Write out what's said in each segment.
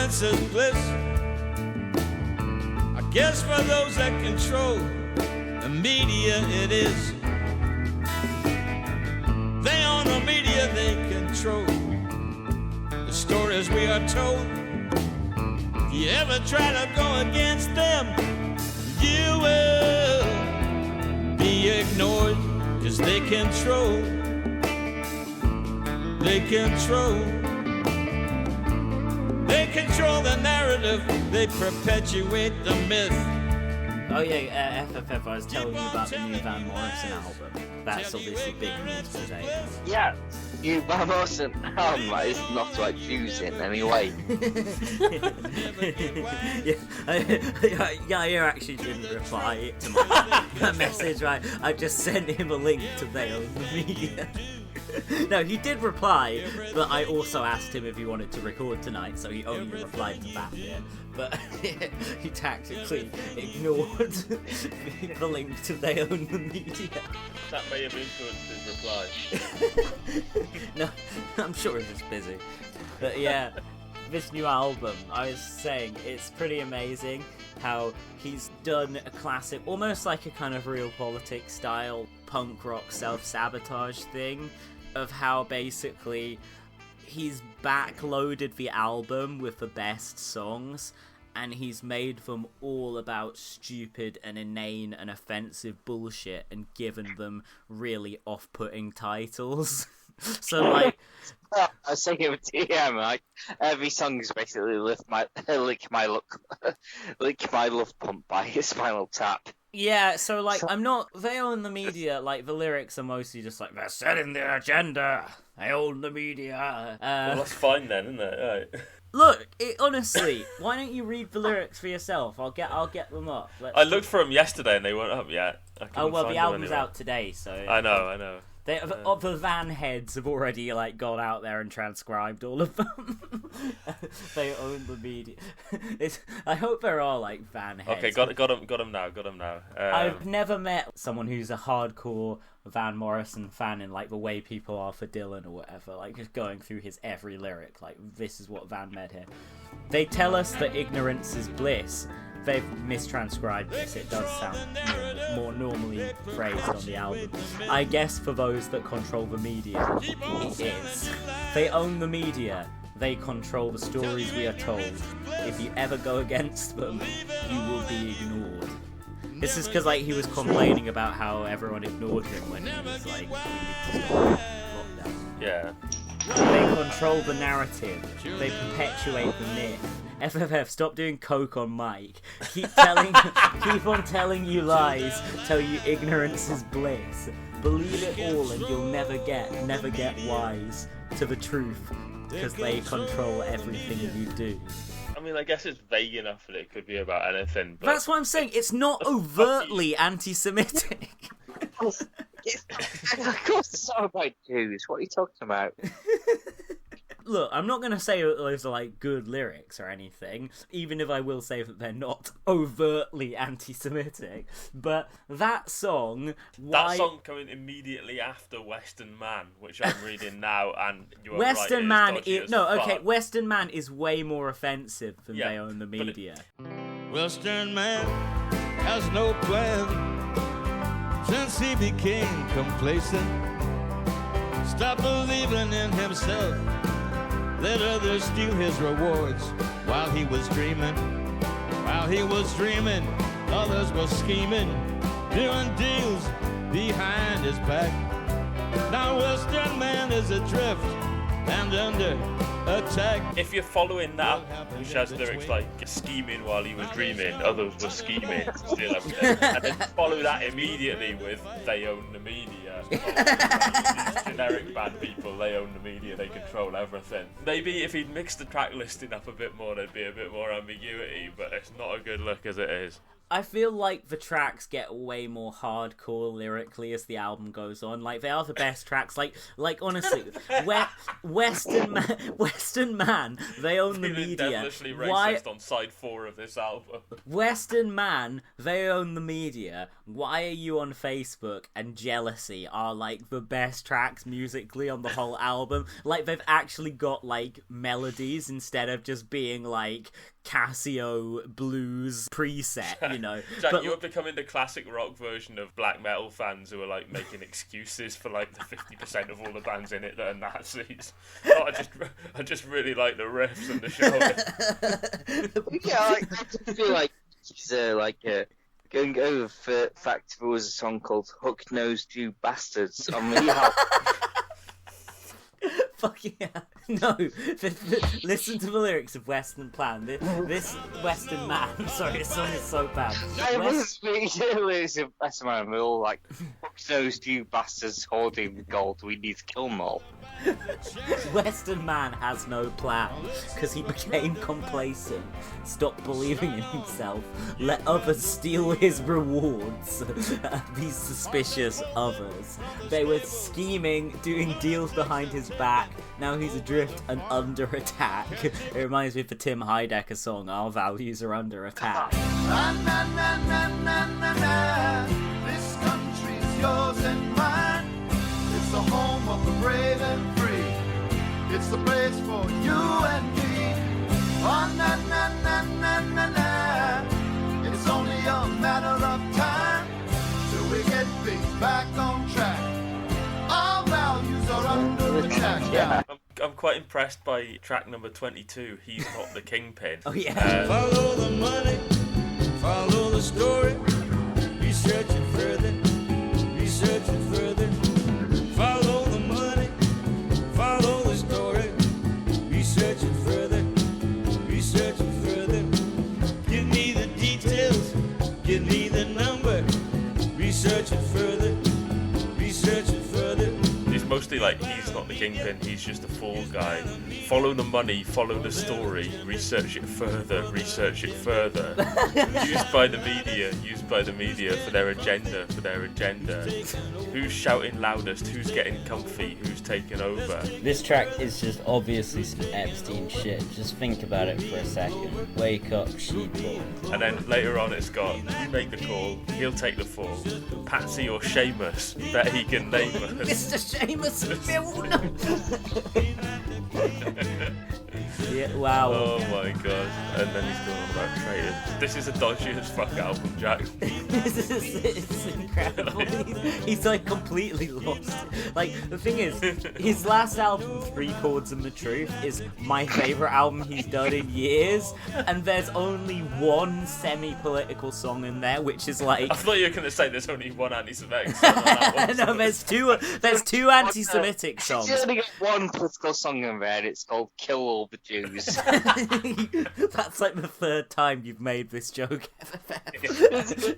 ignorance is bliss. I guess for those that control the media it is. They own the media, they control the stories we are told. If you ever try to go against them, you will be ignored, 'cause they control the narrative, they perpetuate the myth. Oh yeah, FFF, I was telling you about the new Van Morrison album. That's obviously big news today. Yeah, you Van Morrison album is not like choosing anyway. Yair actually didn't reply to my message, right? I just sent him a link to They Own the Media. No, he did reply, but I also asked him if he wanted to record tonight, so he only replied to that bit. But he tactically ignored the link to They Own the Media. That may have influenced his reply. No, I'm sure he was busy. But yeah, this new album, I was saying, it's pretty amazing how he's done a classic, almost like a kind of Reel Politik style punk rock self-sabotage thing, of how basically he's backloaded the album with the best songs and he's made them all about stupid and inane and offensive bullshit and given them really off-putting titles. So like, I was thinking of TM, like every song is basically lick my love pump by Spinal Tap. yeah, so like, I'm not, they own the media, like the lyrics are mostly just like, they're setting the agenda, they own the media. Well, that's fine then, isn't it? Right. Look, honestly, why don't you read the lyrics for yourself? I'll get them up. I looked for them yesterday and they weren't up yet. Oh well, the album's out today, so I know. The van heads have already like gone out there and transcribed all of them. They own the media. I hope there are like van heads. Okay, got him now. I've never met someone who's a hardcore Van Morrison fan in like the way people are for Dylan or whatever. Like just going through his every lyric. Like this is what Van meant here. They tell us that ignorance is bliss. They've mistranscribed this. It does sound more normally phrased on the album. I guess for those that control the media, it is. They own the media. They control the stories we are told. If you ever go against them, you will be ignored. This is because like he was complaining about how everyone ignored him when he was like, we need to stop lockdown. Yeah. They control the narrative. They perpetuate the myth. FFF, stop doing coke on mic. Keep on telling you lies. Tell you ignorance is bliss. Believe it all, and you'll never get wise to the truth, because they control everything you do. I mean, I guess it's vague enough that it could be about anything. But That's what I'm saying. It's not overtly anti-Semitic. Of course it's not about Jews. What are you talking about? Look, I'm not going to say that those are like good lyrics or anything, even if I will say that they're not overtly anti-Semitic. But that song, that song coming immediately after Western Man, which I'm reading now, and you are Western right, Man is Western Man is way more offensive than They Own the Media. Western man has no plan since he became complacent. Stop believing in himself. Let others steal his rewards while he was dreaming. While he was dreaming, others were scheming, doing deals behind his back. Now Western man is adrift and under attack. If you're following that, which has lyrics like scheming while he was dreaming, others were scheming to steal everything, and then follow that immediately with they own the media. These generic bad people, they own the media, they control everything. Maybe if he'd mixed the track listing up a bit more, there'd be a bit more ambiguity, but it's not a good look as it is. I feel like the tracks get way more hardcore lyrically as the album goes on. Like, they are the best tracks. Like honestly, Western Man, they own the media. Devilishly racist on side 4 of this album. Western Man, they own the media. Why Are You on Facebook and Jealousy are like the best tracks musically on the whole album. Like, they've actually got like melodies instead of just being like Casio blues preset, you know. Jack, but you're becoming the classic rock version of black metal fans who are like making excuses for like the 50% of all the bands in it that are Nazis. Oh, I just really like the riffs and the show. Yeah, I just feel like he's going over for the fact there was a song called Hook-Nosed You Bastards on the album. fuck yeah. No, listen to the lyrics of Western Plan. This Western Man, sorry, this song is so bad. Lyrics of Western Man, we're all like, Hook-Nosed You Bastards hoarding gold, we need to kill them all. Western Man has no plan because he became complacent, stopped believing in himself, let others steal his rewards. These suspicious others. They were scheming, doing deals behind his back. Now he's adrift and under attack. It reminds me of the Tim Heidecker song, Our Values Are Under Attack. Na, na, na, na, na, na, na. This country's yours and mine. It's the home of the brave and free. It's the place for you and me. Oh, na, na, na, na, na, na. It's only a matter of time till we get things back on track. Our values are under attack. Yeah. I'm quite impressed by track number 22, He's Not the Kingpin. Oh yeah. Follow the money, follow the story, research it further, research it further. Follow the money, follow the story, research it further, research it further. Give me the details, give me the number, research it further, research it further. It's mostly like, he's not the kingpin, he's just a fall guy. Follow the money, follow the story, research it further, research it further. Used by the media for their agenda, Who's shouting loudest, who's getting comfy, who's taking over. This track is just obviously some Epstein shit. Just think about it for a second. Wake up, sheeple. And then later on it's got, you make the call, he'll take the fall. Patsy or Seamus, bet he can name us. Mr. Seamus Yeah, wow. Oh my god. And then he's going on about traitors. This is a dodgy as fuck album, Jack. It's incredible. He's like completely lost. Like, the thing is, his last album, 3 Chords and the Truth, is my favourite album he's done in years, and there's only one semi-political song in there, which is like... I thought you were going to say there's only one anti-Semitic song on that one. No, there's two anti-Semitic songs. He's only got one political song in there, and it's called Kill All the Jews. That's like the 3rd time you've made this joke ever.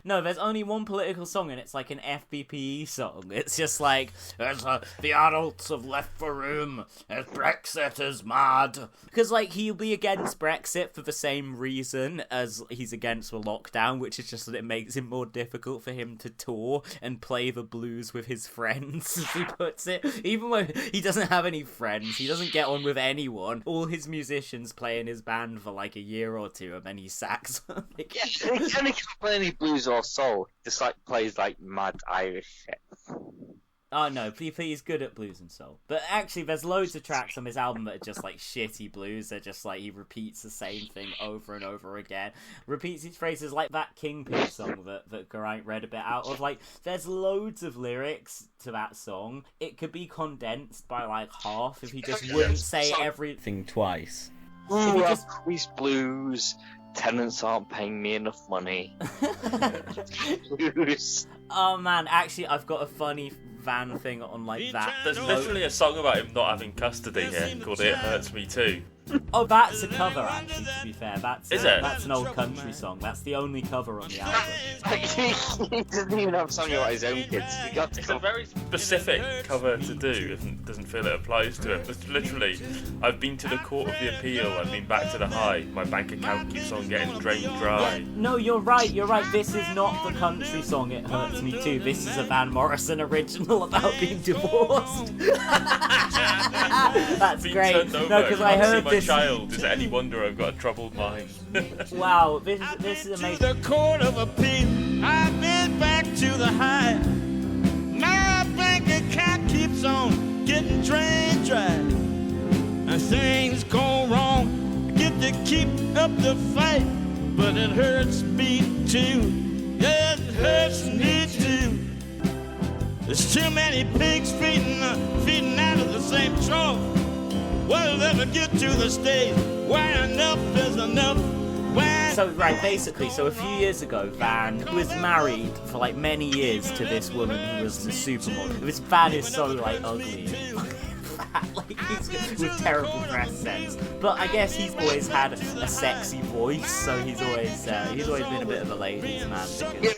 No, there's only one political song, and it's like an FBPE song. It's just like, the adults have left the room, Brexit is mad. Because, like, he'll be against Brexit for the same reason as he's against the lockdown, which is just that it makes it more difficult for him to tour and play the blues with his friends, as he puts it. Even though he doesn't have any friends, he doesn't get on with anyone. All his musicians play in his band for like a year or two, and then he sacks them. Yeah, he only can't play any blues or soul. Just like plays like mad Irish shit. Oh no, he's good at blues and soul. But actually, there's loads of tracks on his album that are just like shitty blues. They're just like, he repeats the same thing over and over again. Repeats his phrases like that Kingpin song that Geraint read a bit out of. Like, there's loads of lyrics to that song. It could be condensed by like half if he just wouldn't say everything twice. Ooh, Grease blues. Tenants aren't paying me enough money. Blues. Oh man, actually, I've got a funny van thing on like that. There's literally a song about him not having custody here called It Hurts Me Too. Oh, that's a cover, actually, to be fair. That's Is it? That's an old country song. That's the only cover on the album. He doesn't even have a song about his own kids. He got to It's a very specific cover to do. It doesn't feel it applies to him. It's literally, I've been to the Court of the Appeal, I've been back to the High, my bank account keeps on getting drained dry. No, you're right. This is not the country song It Hurts Me Too. This is a Van Morrison original about being divorced. That's Being great. turned over, No, because I can't see heard my this. child. Is it any wonder I've got a troubled mind? Wow, this is To amazing. the Court of Appeal, I've been back to the High. My bank account keeps on getting drained dry. And things go wrong, I get to keep up the fight, but it hurts me too. Yeah, it hurts me too. There's too many pigs feeding out of the same trough. Will it ever get to the stage where enough is enough? So, right, basically, so a few years ago, Van was married for, like, many years to this woman who was the supermodel. This Van is so, like, ugly and fat, like, he's with terrible dress sense. But I guess he's always had a sexy voice, so he's always been a bit of a ladies' man. Yeah,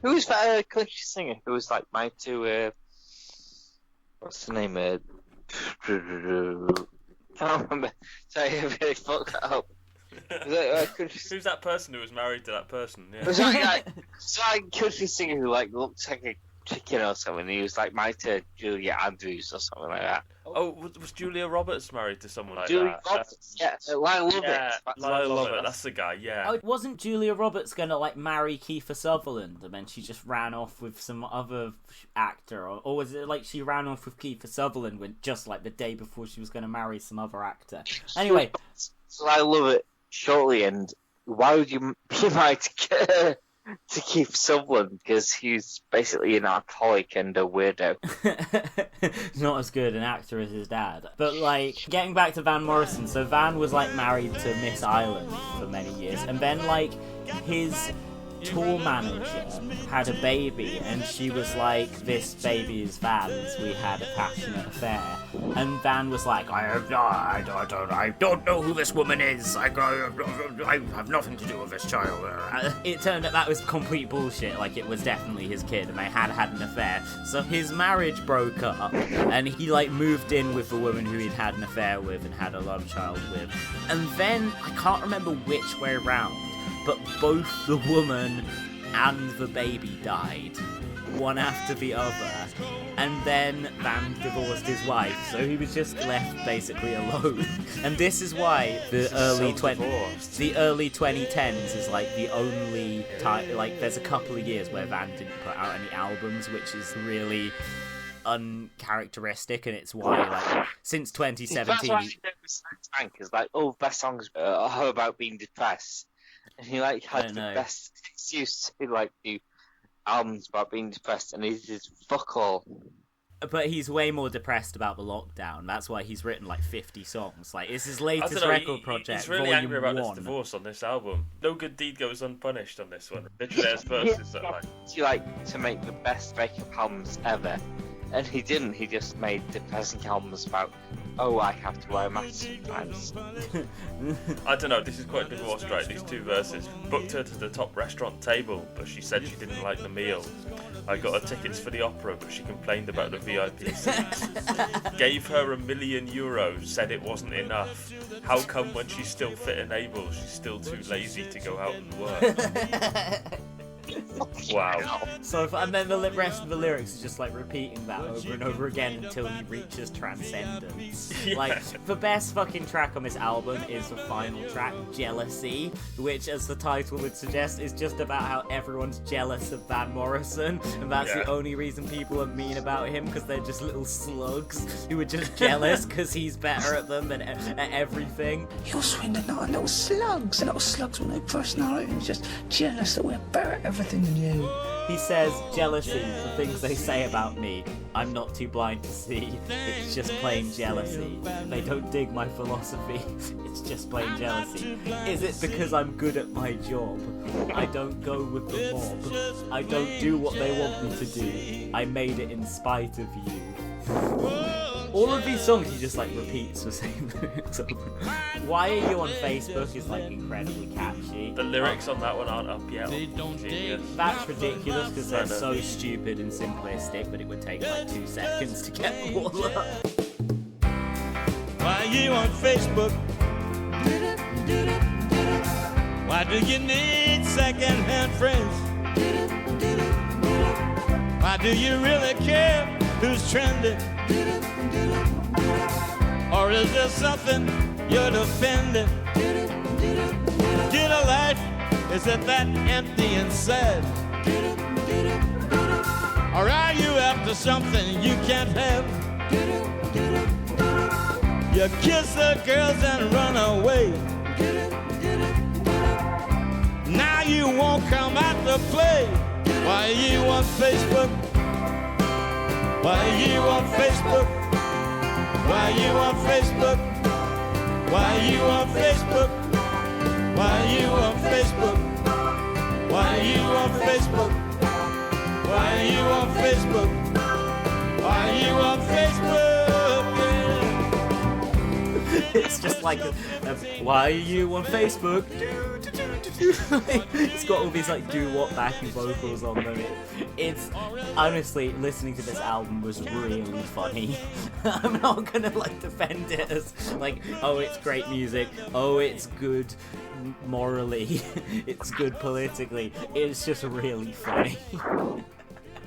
who's that country singer who was like married to what's the name? Can't remember. Sorry, I really fucked that up. Who's that person who was married to that person? Yeah. Was that a country singer who like looked like a chicken or something? He was like married to Juliet Andrews or something like that. Oh, was Julia Roberts married to someone like Julia that? Roberts, yeah, Lyle Lovett. Yeah, That's Lyle Lyle Lovett, that's the guy, yeah. Oh, wasn't Julia Roberts gonna, like, marry Kiefer Sutherland, and then she just ran off with some other actor, or was it like she ran off with Kiefer Sutherland when just like the day before she was gonna marry some other actor? Anyway, Lyle Lovett shortly, and why would you be married to Keith Sutherland? Because he's basically an alcoholic and a weirdo. not as good an actor as his dad. But, like, getting back to Van Morrison, so Van was, like, married to Miss Ireland for many years, and then, like, his tour manager had a baby, and she was like, "This baby is Van's. We had a passionate affair." And Van was like, I don't know who this woman is. I have nothing to do with this child." It turned out that was complete bullshit. Like, it was definitely his kid, and they had an affair. So his marriage broke up, and he, like, moved in with the woman who he'd had an affair with and had a love child with. And then, I can't remember which way round, but both the woman and the baby died, one after the other, and then Van divorced his wife, so he was just left basically alone. And this is why the early 2010s is like the only time, like, there's a couple of years where Van didn't put out any albums, which is really uncharacteristic, and it's why, like, since 2017 That's why he was tank, because like all best songs are about being depressed. And he like had the best excuse to like do albums about being depressed, and he's just fuck all. But he's way more depressed about the lockdown. That's why he's written like 50 songs. Like, it's his latest record project. He's really Volume angry about 1. this divorce on this album. No good deed goes unpunished on this one. Literally, there's verses that like. He like to make the best breakup albums ever, and he didn't. He just made depressing albums about, oh, I have to wear a mask sometimes. I don't know, this is quite divorced, right? These two verses. Booked her to the top restaurant table, but she said she didn't like the meal. I got her tickets for the opera, but she complained about the VIP seats. Gave her €1 million, said it wasn't enough. How come when she's still fit and able, she's still too lazy to go out and work? Wow. So, and then the rest of the lyrics is just like repeating that over and over again until he reaches transcendence. Yeah. Like, the best fucking track on this album is the final track, Jealousy, which, as the title would suggest, is just about how everyone's jealous of Van Morrison, and that's the only reason people are mean about him, because they're just little slugs who are just jealous because he's better at them than at everything. You're swindling on little slugs with no personality, and just jealous that we're better at everything than you. He says, jealousy, the things they say about me, I'm not too blind to see. It's just plain jealousy. They don't dig my philosophy. It's just plain jealousy. Is it because I'm good at my job? I don't go with the mob. I don't do what they want me to do. I made it in spite of you. All of these songs he just like repeats the same lyrics over. Why Are You on Facebook is like incredibly catchy. The lyrics on that one aren't up yet. That's ridiculous because they're so stupid and simplistic, but it would take like 2 seconds to get them all up. Why are you on Facebook? Why do you need second-hand friends? Why do you really care who's trending? Or is there something you're defending? Get a life, is it that empty and sad? Or are you after something you can't have? You kiss the girls and run away. Now you won't come out to play. Why are you on Facebook? Why are you on Facebook? Why are you on Facebook? Why are you on Facebook? Why are you on Facebook? Why are you on Facebook? Why are you on Facebook? Why are you on Facebook? It's just like why are you on Facebook? It's got all these like doo-wop backing vocals on them. It's honestly, listening to this album was really funny. I'm not gonna like defend it as like, oh, it's great music, oh, it's good morally, it's good politically. It's just really funny.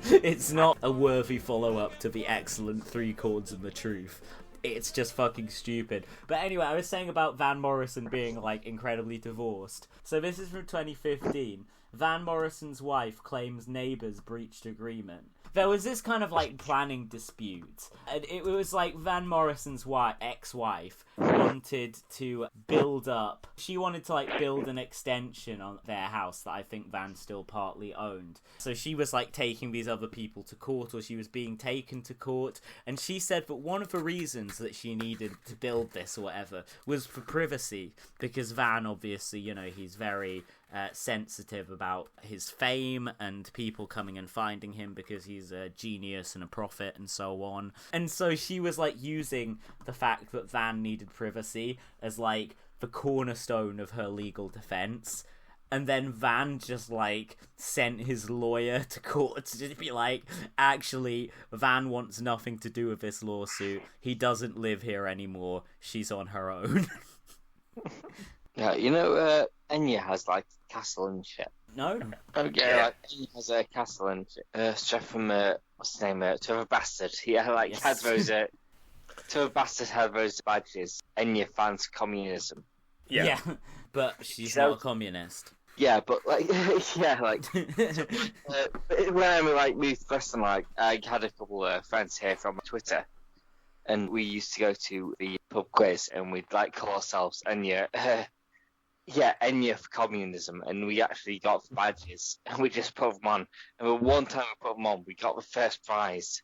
It's not a worthy follow-up to the excellent 3 Chords and the Truth. It's just fucking stupid. But anyway, I was saying about Van Morrison being, like, incredibly divorced. So this is from 2015. Van Morrison's wife claims neighbours breached agreement. There was this kind of, like, planning dispute. And it was, like, Van Morrison's ex-wife wanted to build up... She wanted to, like, build an extension on their house that I think Van still partly owned. So she was, like, taking these other people to court, or she was being taken to court. And she said that one of the reasons that she needed to build this or whatever was for privacy. Because Van, obviously, you know, he's very... sensitive about his fame and people coming and finding him because he's a genius and a prophet and so on. And so she was like using the fact that Van needed privacy as like the cornerstone of her legal defense. And then Van just like sent his lawyer to court to be like, actually, Van wants nothing to do with this lawsuit. He doesn't live here anymore. She's on her own. Yeah, you know, Enya has like a castle and shit. No? Oh yeah, like Enya has a castle and shit. Straight from what's his name? To a Bastard. Yeah, like Yes. had those. To a Bastard had those badges. Enya fans communism. Yeah. But she's So- not a communist. Yeah, but like, yeah, like when I like moved to Preston, like I had a couple of friends here from Twitter, and we used to go to the pub quiz, and we'd like call ourselves Enya. Yeah, Enya for communism, and we actually got the badges, and we just put them on. And the one time we put them on, we got the first prize.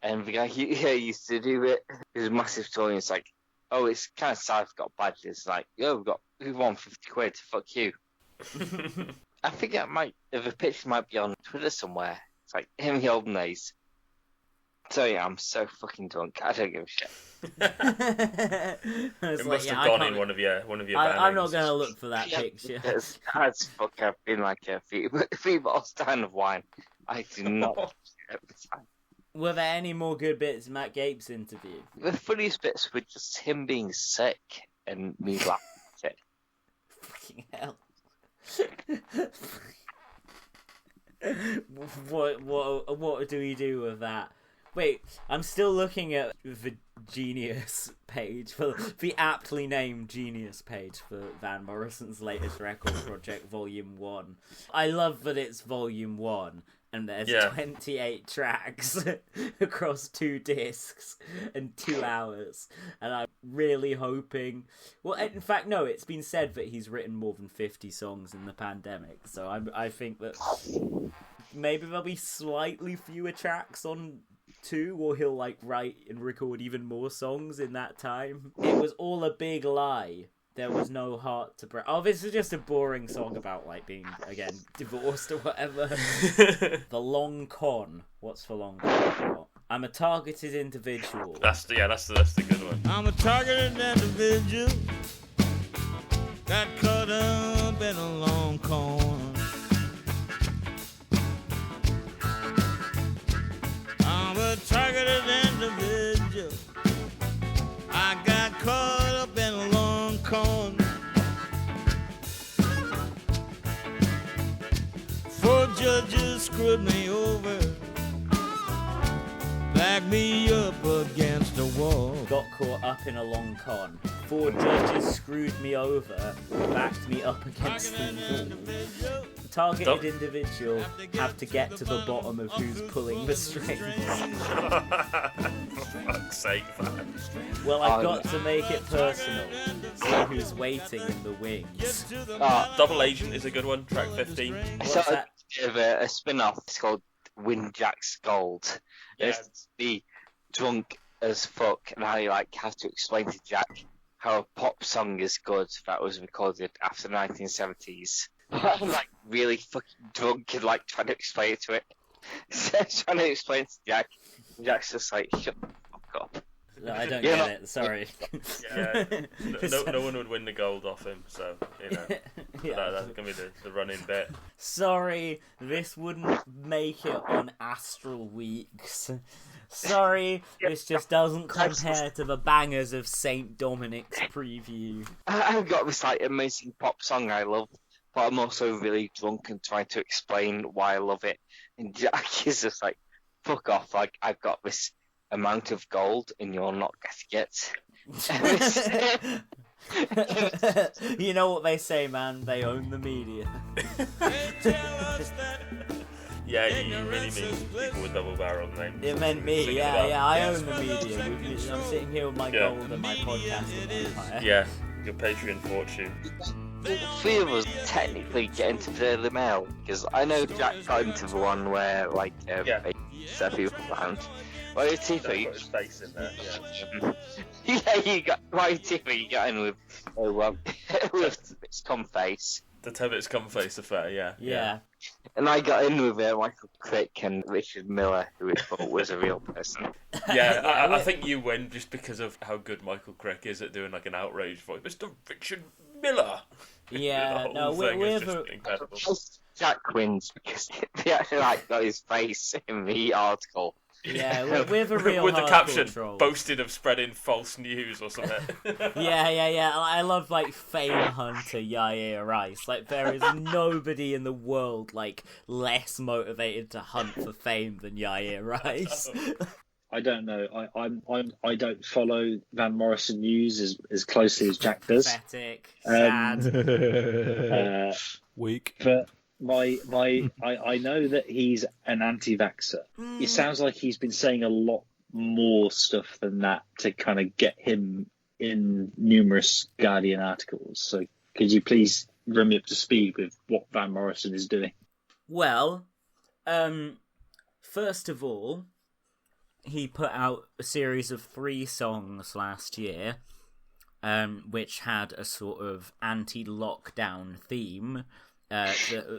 And the guy here used to do it. It was a massive story, and it's like, oh, it's kind of sad we've got badges. Like, yo, we won 50 quid, fuck you. I think the picture might be on Twitter somewhere. It's like, in the olden days. So yeah, I'm so fucking drunk. I don't give a shit. It must have gone in one of your I'm not going to look for that picture. As fuck, I've been like a few bottles down of wine. I do not every time. Were there any more good bits in Matt Gape's interview? The funniest bits were just him being sick and me laughing at it. Fucking hell. What do we do with that? Wait, I'm still looking at the Genius page, for the aptly named Genius page for Van Morrison's latest record project, Volume 1. I love that it's Volume 1, and there's 28 tracks across 2 discs and 2 hours. And I'm really hoping... Well, in fact, no, it's been said that he's written more than 50 songs in the pandemic, so I think that maybe there'll be slightly fewer tracks on 2, or he'll like write and record even more songs in that time. It was all a big lie. There was no heart to break. Oh, this is just a boring song about like being again divorced or whatever. The Long Con. What's for Long Con? I'm a targeted individual. That's the good one. I'm a targeted individual. Got caught up in a long con. I'm a targeted individual. I got caught up in a long con. 4 judges screwed me over. Backed me up against the wall. Got caught up in a long con. 4 judges screwed me over, backed me up against the wall. Targeted individual have to get to the bottom of who's pulling the strings. For fuck's sake, man. Well, I've got to make it personal. See who's waiting in the wings. Double Agent is a good one, track 15. So a bit of a spin-off. It's called Win Jack's Gold. Yeah. It's be drunk as fuck, and how you have to explain to Jack how a pop song is good that was recorded after the 1970s. I'm really fucking drunk and trying to explain it to it. Trying to explain it to Jack. Jack's just shut the fuck up. I don't get it, sorry. Yeah, no one would win the gold off him, so, that's going to be the running bit. Sorry, this wouldn't make it on Astral Weeks. Sorry, this just doesn't compare to the bangers of St. Dominic's preview. I've got this amazing pop song I love, but I'm also really drunk and trying to explain why I love it. And Jack is just fuck off, I've got this amount of gold and you're not getting it. You know what they say, man, they own the media. Yeah, he really means people with double barrel names. It meant me, I own the media. I'm sitting here with my gold and my podcasting empire. Yeah, your Patreon fortune. The 3 of us technically get into the mail, because I know Jack got into the one where people found. Well, it's Tifa. Put his face in there. Yeah, you got Tifa. You got in with its cum face. The Tebbit's cum face affair. Yeah. And I got in with Michael Crick and Richard Miller, who we thought was a real person. Yeah, I think you win just because of how good Michael Crick is at doing an outrage voice. Mr. Richard Miller. Yeah, no, we're incredible. Jack wins because they actually got his face in the article. Yeah, we're the real with the caption trolls. Boasted of spreading false news or something. Yeah. I love fame hunter Yair Rice. There is nobody in the world less motivated to hunt for fame than Yair Rice. I don't know. I don't follow Van Morrison news as closely as Jack does. Pathetic, sad, weak. But I know that he's an anti-vaxxer. It sounds like he's been saying a lot more stuff than that to kind of get him in numerous Guardian articles. So could you please bring me up to speed with what Van Morrison is doing? Well, first of all, he put out a series of 3 songs last year, which had a sort of anti-lockdown theme.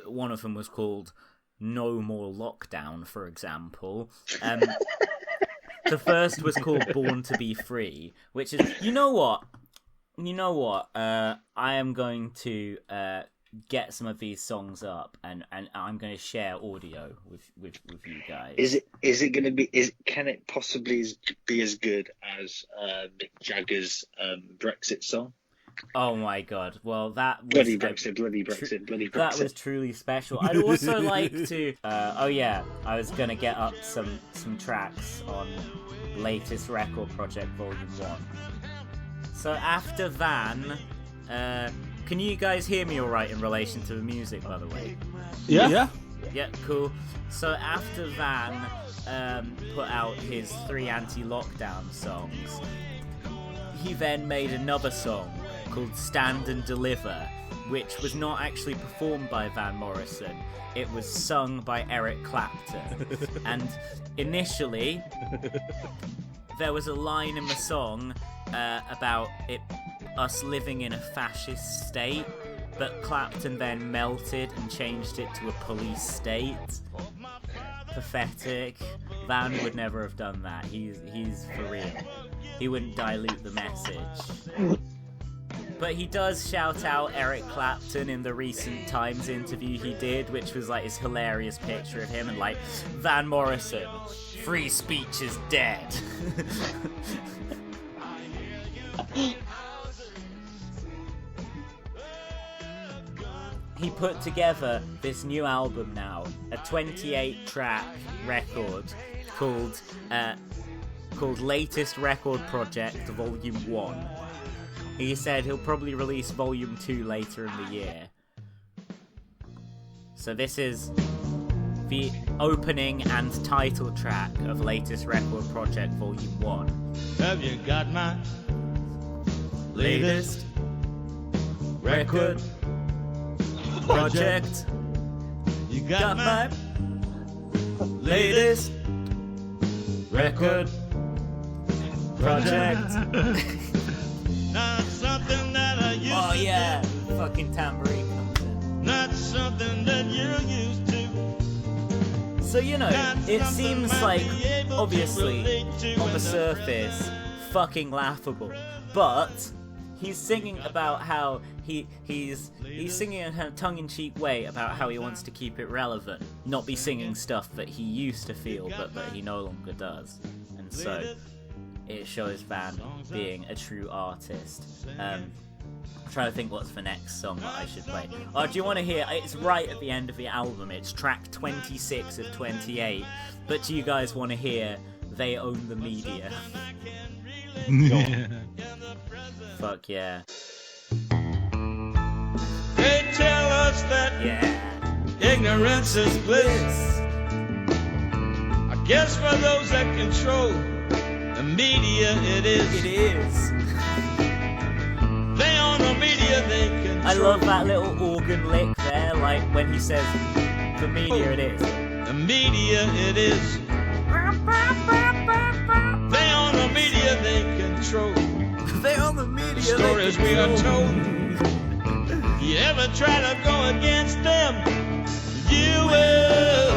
One of them was called No More Lockdown, for example. The first was called Born to Be Free, which is... You know what? I am going to get some of these songs up, and I'm going to share audio with you guys. Is it going to be? Can it possibly be as good as Mick Jagger's Brexit song? Oh my god! Well, that was bloody Brexit. That was truly special. I'd also like to. I was going to get up some tracks on latest record project Volume 1. So after Van, can you guys hear me all right in relation to the music, by the way? Yeah. Yeah, cool. So after Van put out his 3 anti-lockdown songs, he then made another song called Stand and Deliver, which was not actually performed by Van Morrison. It was sung by Eric Clapton. And initially, there was a line in the song about us living in a fascist state, but Clapton then melted and changed it to a police state. Pathetic. Van would never have done that. He's for real. He wouldn't dilute the message. But he does shout out Eric Clapton in the recent Times interview he did, which was like his hilarious picture of him and like, Van Morrison, free speech is dead. He put together this new album now, a 28-track record called Latest Record Project Volume 1. He said he'll probably release Volume 2 later in the year. So this is the opening and title track of Latest Record Project Volume 1. Have you got my latest record project? You got my latest record project. Not something that I used Oh to yeah, fucking tambourine comes in. do. Not something that you're used to. So, you know, Not it something seems might like, be able to obviously, relate to on the another. surface, fucking laughable. But he's singing about how he's singing in a tongue-in-cheek way about how he wants to keep it relevant, not be singing stuff that he used to feel but that he no longer does. And so it shows Van being a true artist. I'm trying to think what's the next song that I should play. Oh, do you want to hear? It's right at the end of the album. It's track 26 of 28. But do you guys want to hear They Own the Media? Yeah. Fuck yeah. They tell us that ignorance is bliss. I guess for those that control the media, it is. It is. They own the media, they control. I love that little organ lick there, like when he says, the media it is. The media, it is. They own the media, they control. They own the media, Stories we are told. If you ever try to go against them, you will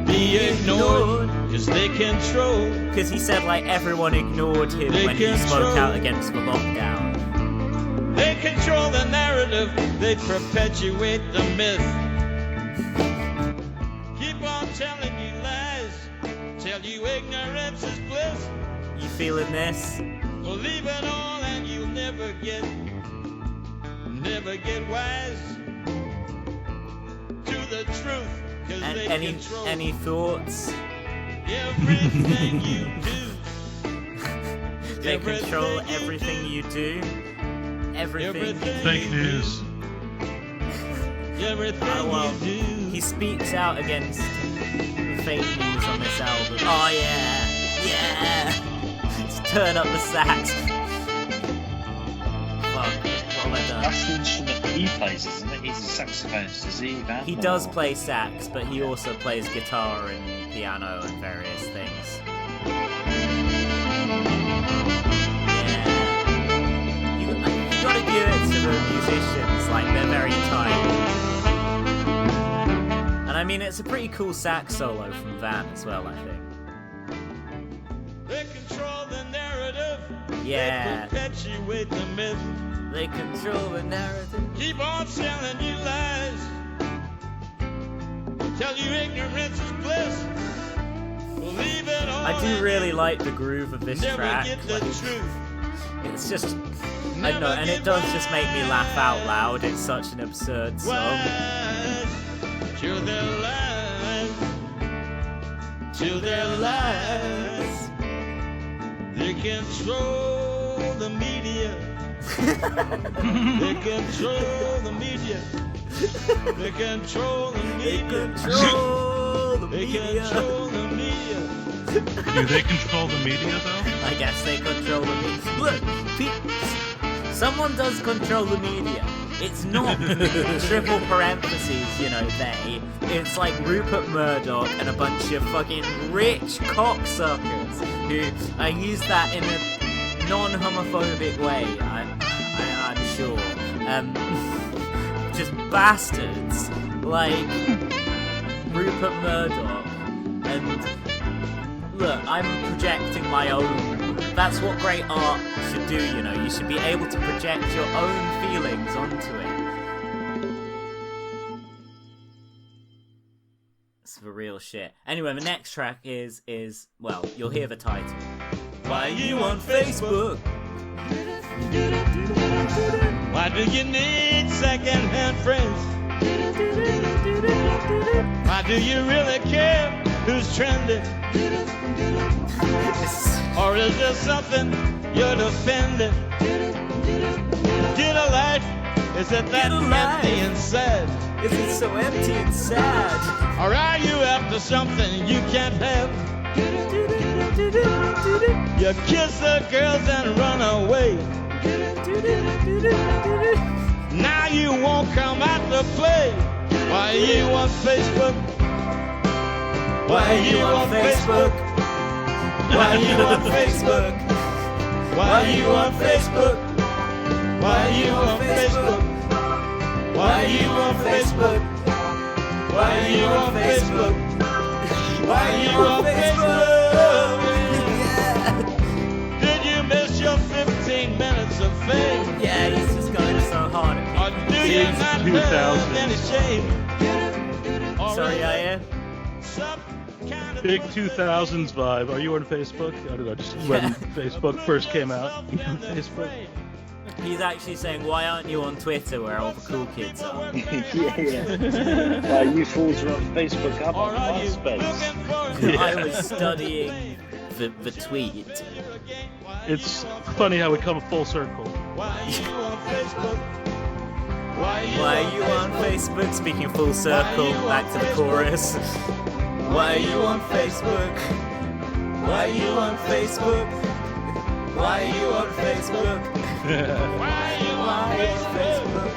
be ignored. Cause they control. Because he said like everyone ignored him when he spoke out against the lockdown. They control the narrative, they perpetuate the myth. Keep on telling you lies, tell you ignorance is bliss. You feeling this? Believe it all and you'll never get wise to the truth. Cause And they control any thoughts? everything you do. They control everything you do. Everything. Fake news. Everything you do. He speaks out against fake news on this album. Oh yeah, yeah. Let's turn up the sax. Fuck, what have I done? That's the instrument he plays, isn't it? He's a saxophonist, is he? Van? He does play sax, but he also plays guitar and piano and various things. You gotta give it to the musicians, like they're very tight. And I mean, it's a pretty cool sax solo from Van as well, I think. They control the narrative. Yeah. They perpetuate the myth. They control the narrative. Keep on telling you lies. Tell you ignorance is bliss. Believe it all. I do really like the groove of this Never track. get the truth. It's just, I don't know, and it does just make me laugh out loud. It's such an absurd song. Wise to their lies. To their lies. They control the media. They control the media. They control the They media. control the They media. control the media. Do they control the media, though? I guess they control the media. Look, someone does control the media. It's not triple parentheses, you know, they. It's like Rupert Murdoch and a bunch of fucking rich cocksuckers who, I use that in a non-homophobic way, I'm sure. Just bastards like Rupert Murdoch and look, I'm projecting my own. That's what great art should do, you know. You should be able to project your own feelings onto it. It's for real shit. Anyway, the next track is well, you'll hear the title. Why you on Facebook? Why do you need second-hand friends? Why do you really care who's trending? Or is there something you're defending? Get a life, is it that empty and sad? Is it so empty and sad? Or are you after something you can't have? You kiss the girls and run away. Now you won't come out to play. Why you on Facebook? Why you on Facebook? Why you on Facebook? Why you on Facebook? Why you on Facebook? Why you on Facebook? Why you on Facebook? Why you on Facebook? Did you miss your 15 minutes of fame? Yeah, he's just going so hard at Or do you not have any shame? Sorry, Yair. Big 2000s vibe. Are you on Facebook? I don't know, just when Facebook first came out. You on Facebook? He's actually saying, why aren't you on Twitter where all the cool kids are? yeah. You fools are on Facebook. I'm on MySpace. I was studying the tweet. It's funny how we come full circle. Why you on Facebook? Why are you on Facebook? Speaking full circle, back to the chorus. Why are you on Facebook? Why are you on Facebook? Why are you on Facebook? Why are you on Facebook?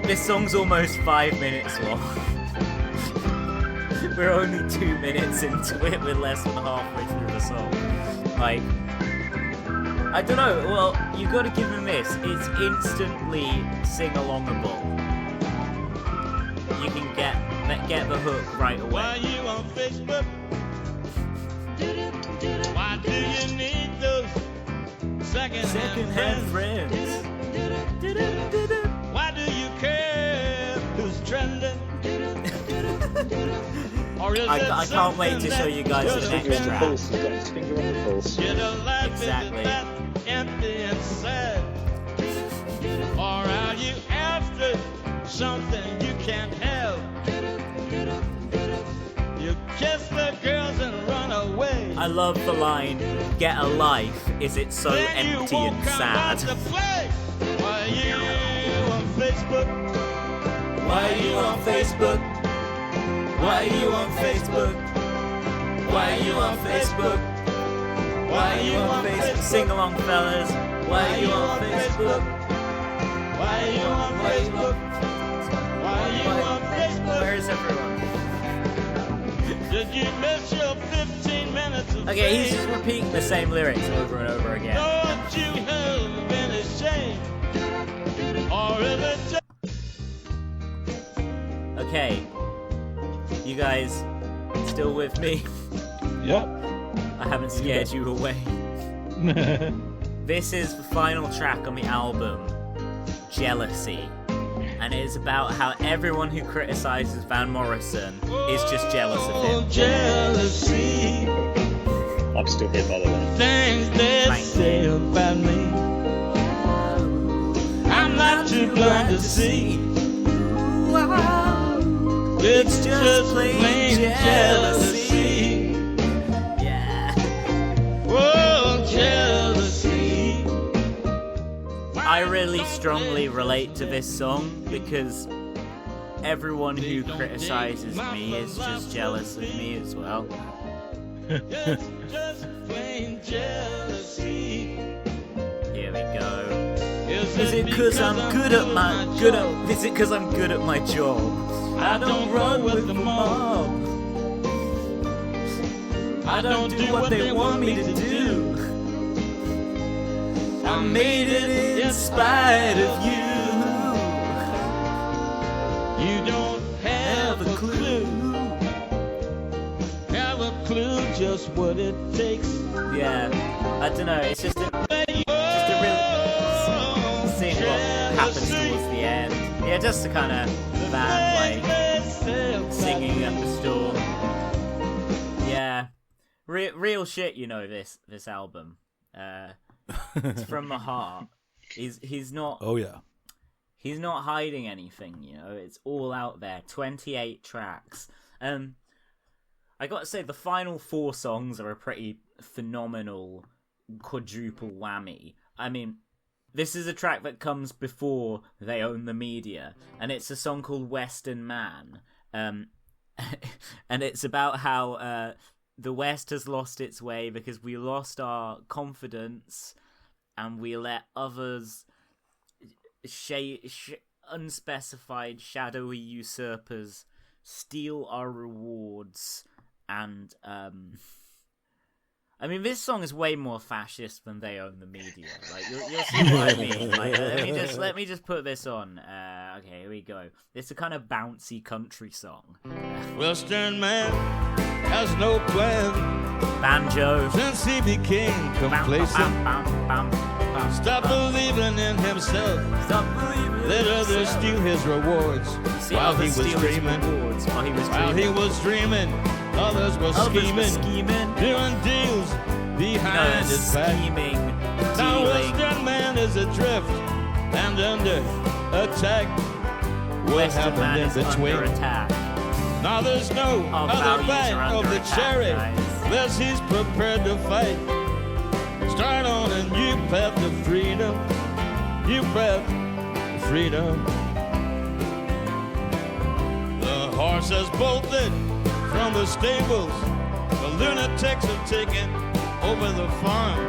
This song's almost 5 minutes long. We're only 2 minutes into it. We're less than halfway through the song. Like, I don't know. Well, you got to give him this. It's instantly sing-alongable. You can get the hook right away. Why you on Facebook? Why do you need those second-hand friends? Why do you care who's trending? I can't wait to show you guys the next track. He's got his finger on the pulse. Get a life, Exactly. is it that empty and sad? Or are you after something you can't have? You kiss the girls and run away. I love the line, get a life, is it so Then you empty won't and come out sad? to play. Why you on Facebook? Why are you on Facebook? Why are you on Facebook? Why are you on Facebook? Why are you on Facebook? Sing along, fellas. Why are you on Facebook? Why are you on Facebook? Why are you on Facebook? Where is everyone? Did you miss your 15 minutes of Okay, he's fame? just repeating the same lyrics over and over again. Don't you have any shame? Or is it just... Okay, you guys still with me? Yep. I haven't scared you away. This is the final track on the album, Jealousy. And it is about how everyone who criticizes Van Morrison is just jealous of him. Jealousy, I'm still here, by the way. things they Thank say about me, I'm not too blind to see. It's just plain jealousy. Yeah. Oh, jealousy. I really strongly relate to this song because everyone who criticizes me is just jealous of me as well. It's just plain jealousy. Here we go. Is it Is it because I'm good at my job? I don't run with the mob. I don't do what they want me to do. I made it in spite of you. You don't have a clue. Have a just what it takes. Yeah, I don't know. It's just a real seeing what happens towards the end. Yeah, just a kind of band like singing up the storm. Yeah, real shit. You know this album. It's from the heart. He's not. Oh yeah. He's not hiding anything. You know, it's all out there. 28 tracks. I got to say, the final 4 songs are a pretty phenomenal quadruple whammy. I mean, this is a track that comes before They Own the Media, and it's a song called Western Man. And it's about how the West has lost its way because we lost our confidence and we let others, unspecified shadowy usurpers, steal our rewards. And I mean, this song is way more fascist than They Own the Media. Like, you'll see what I mean. Like, let me just put this on. Okay, here we go. It's a kind of bouncy country song. Western man has no plan. Banjo. Since he became complacent. Stop believing in himself. Stop believing. Let others steal his rewards. While he was dreaming. Others were scheming, doing deals behind his back. Now Western man is adrift and under attack. What happened in between? Now there's no other bite of the cherry, unless he's prepared to fight. Start on a new path to freedom. New path to freedom. The horse has bolted from the stables. The lunatics have taken over the farm.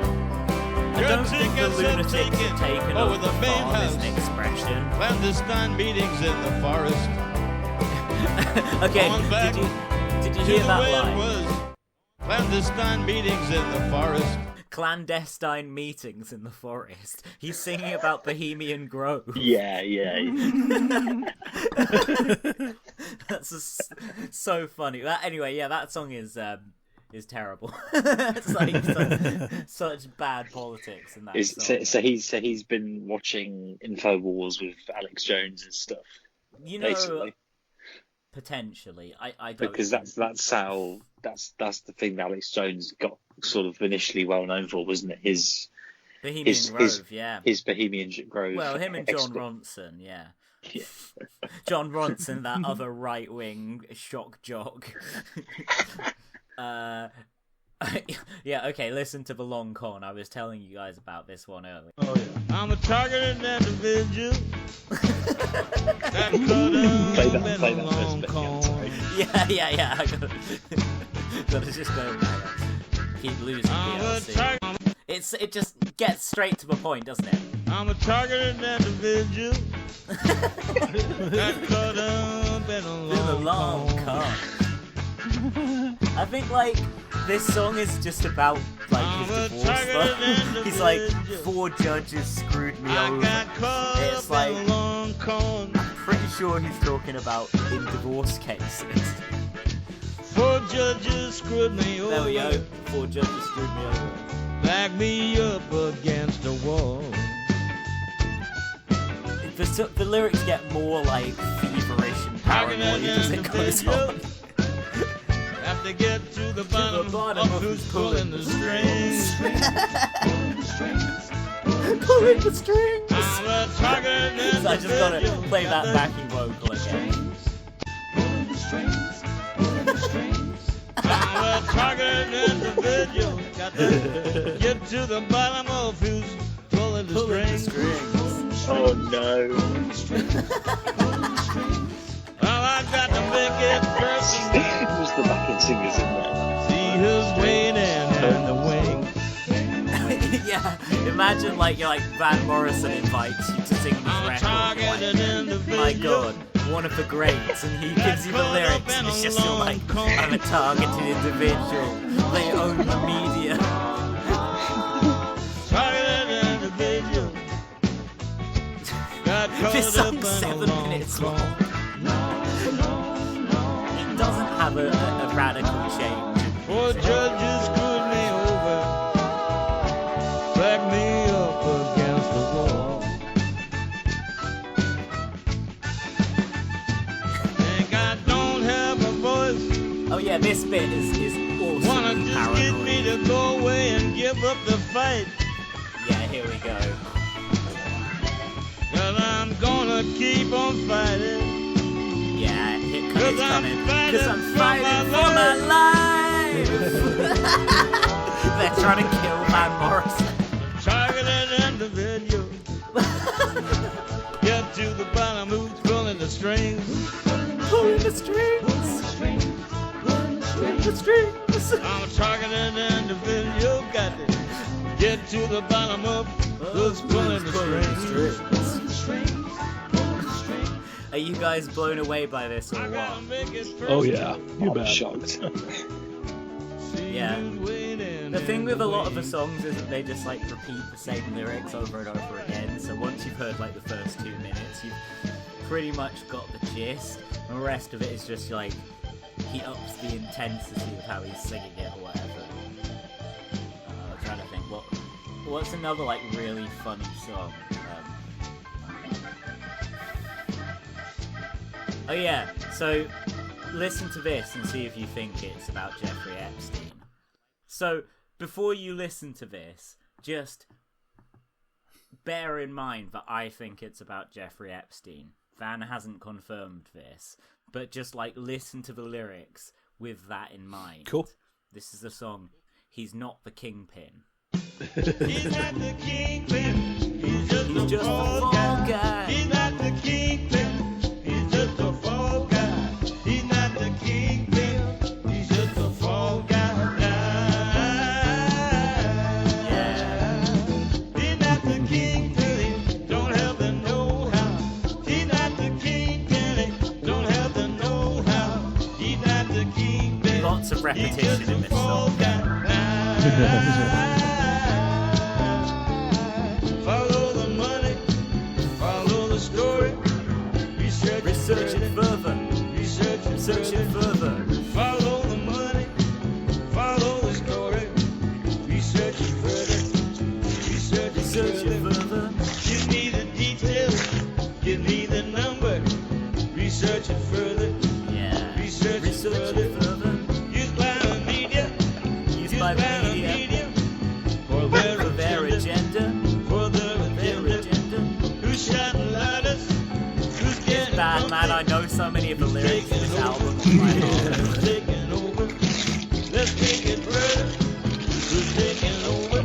I don't think the lunatics have taken over the farm is an expression. Clandestine meetings in the forest. Okay, did you hear that line? Clandestine meetings in the forest. Clandestine meetings in the forest. He's singing about Bohemian Grove. Yeah. That's so funny. Anyway, that song is terrible. It's like such bad politics in that song. So he's been watching InfoWars with Alex Jones and stuff. You know, basically. Potentially, I don't, because that's the thing that Alex Jones got sort of initially well known for, wasn't it? His Bohemian Grove, yeah. His Bohemian Grove. Well, him and John Ronson, yeah. John Ronson, that other right wing shock jock. Yeah, okay, listen to the long con. I was telling you guys about this one earlier. Oh, yeah. I'm a targeted individual. Play that first bit again, sorry. Yeah. I gotta just go. Keep losing DLC. It just gets straight to the point, doesn't it? I'm a targeted individual. Got caught up in a long con. I think, like, this song is just about, like, his divorce stuff. He's like, 4 judges screwed me over. It's like, I'm pretty sure he's talking about in divorce cases. 4 judges screwed me over. There we go. 4 judges screwed me over. Back me up against the wall. The lyrics get more, like, feverish and paranoid as it goes on. Have to get to the bottom of who's pulling the strings. Pulling the strings. I'm a targeted individual. So I just gotta play that backing vocal again. I'm a targeted individual. Got to get to the bottom of who's pulling the strings. Oh no. Well, I got to make it perfect. Who's the backing singers in there? See who's waiting in the wings. Yeah, imagine like you're like Van Morrison invites you to sing his record. My God, one of the greats, and he gives you the lyrics, and it's just like, I'm a targeted individual. They own the media. Targeted individual. This song's 7 minutes long. It doesn't have a radical change. Four judges screwed me over, backed me up against the wall. Think I don't have a voice. Oh yeah, this bit is awesome. Wanna just get me to go away and give up the fight. Yeah, here we go. Cause I'm gonna keep on fighting. Yeah, it's Cause coming. I'm Because I'm fighting fighting for my life. They're trying to kill Van Morrison. Targeted individual. Get to the bottom, who's pulling the strings? Pulling the strings. The strings. I'm a targeted individual. Got to get to the bottom of who's pulling the strings. Are you guys blown away by this or what? Oh yeah, you I'm bet. shocked. Yeah. The thing with a lot of the songs is that they just like repeat the same lyrics over and over again. So once you've heard like the first 2 minutes, you've pretty much got the gist. And the rest of it is just like he ups the intensity of how he's singing it or whatever. I'm trying to think what's another like really funny song. Oh yeah, so listen to this and see if you think it's about Jeffrey Epstein. So before you listen to this, just bear in mind that I think it's about Jeffrey Epstein. Van hasn't confirmed this, but just like listen to the lyrics with that in mind. Cool. This is the song, He's Not the Kingpin. He's not the kingpin. He's just He's a just a fall fall guy. guy. He's not the kingpin. He's just a fall guy. He's not the kingpin. He's just a fall guy. Yeah. He's not the kingpin. Don't have the know-how. He's not the kingpin. Don't have the know-how. He's not the kingpin. Lots of repetition in this song. Follow the money, follow the story. Research it further. Research it further. Follow the money, follow the story. Research it further. Research Research it further. Give me the details, give me the number. Research it further. Yeah. Research it Research it further. Used by the media. Used by the media. For their agenda. For their agenda. Who shot lighters? Who's getting Bad man, I know so many of the lyrics in this album. Who's taking over? Let's take it further. Who's taking over?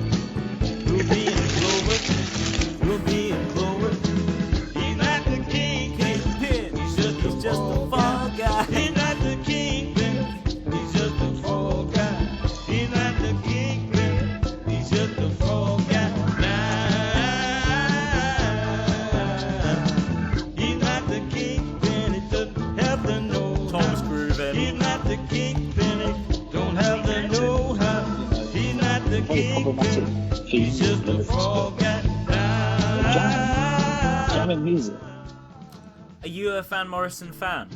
Who'll be in clover? Who'll be in clover? He's not the kingpin. He's just a fall guy. He's not the kingpin. He's just a fall guy. He's not the kingpin. He's just a fall guy. He's not the kingpin. He doesn't have the know-how. Tom's grooving. He's not the kingpin. Don't have the know-how. He's not the Very problematic kingpin. He's just a fall guy. Jamming music. Are you a Van Morrison fan?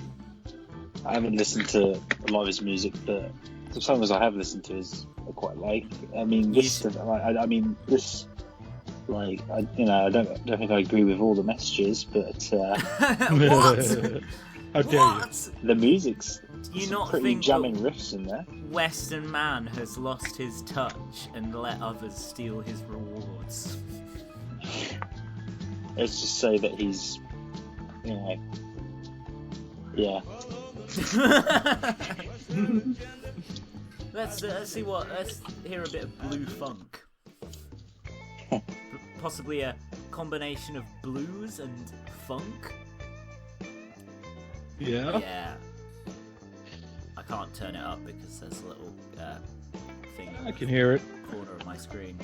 I haven't listened to a lot of his music, but the songs I have listened to I quite like. I mean, this. I mean, this. Like, I don't think I agree with all the messages, but What? How dare you? What? the music's Do you some not pretty think jamming that riffs in there. Western man has lost his touch and let others steal his rewards? Let's just say that he's, yeah. Let's hear a bit of blue funk. Possibly a combination of blues and funk. Yeah. Yeah. I can't turn it up because there's a little thing in I can hear it. the corner of my screen.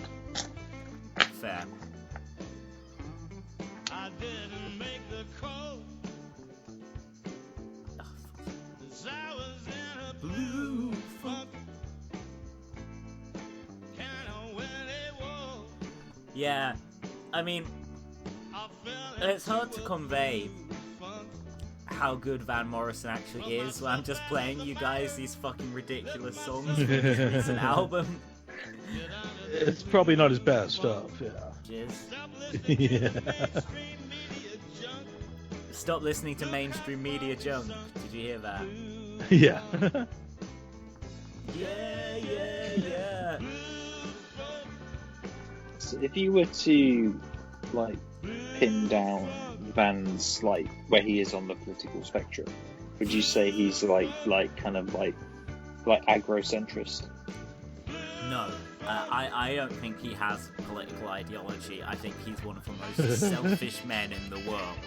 Fair. I didn't make the call. Oh, 'Cause I was in a blue funk. kinda willy woe. Yeah. I mean, I fell it's hard to into a convey funk. how good Van Morrison actually is when I'm just playing you guys these fucking ridiculous songs from his recent album. It's probably not his best stuff, yeah. Jizz. Yeah. Stop listening to mainstream media junk. Did you hear that? Yeah. Yeah. So if you were to like pin down Van's like where he is on the political spectrum, would you say he's like aggro-centrist? No. I don't think he has political ideology. I think he's one of the most selfish men in the world.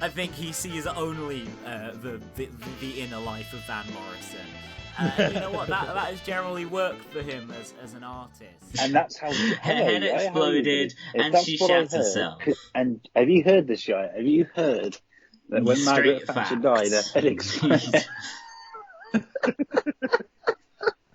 I think he sees only the inner life of Van Morrison. You know what? That has generally worked for him as an artist. And that's how Her head exploded and she shat herself. And have you heard this, Yair? Have you heard that when Margaret Thatcher died, her head exploded?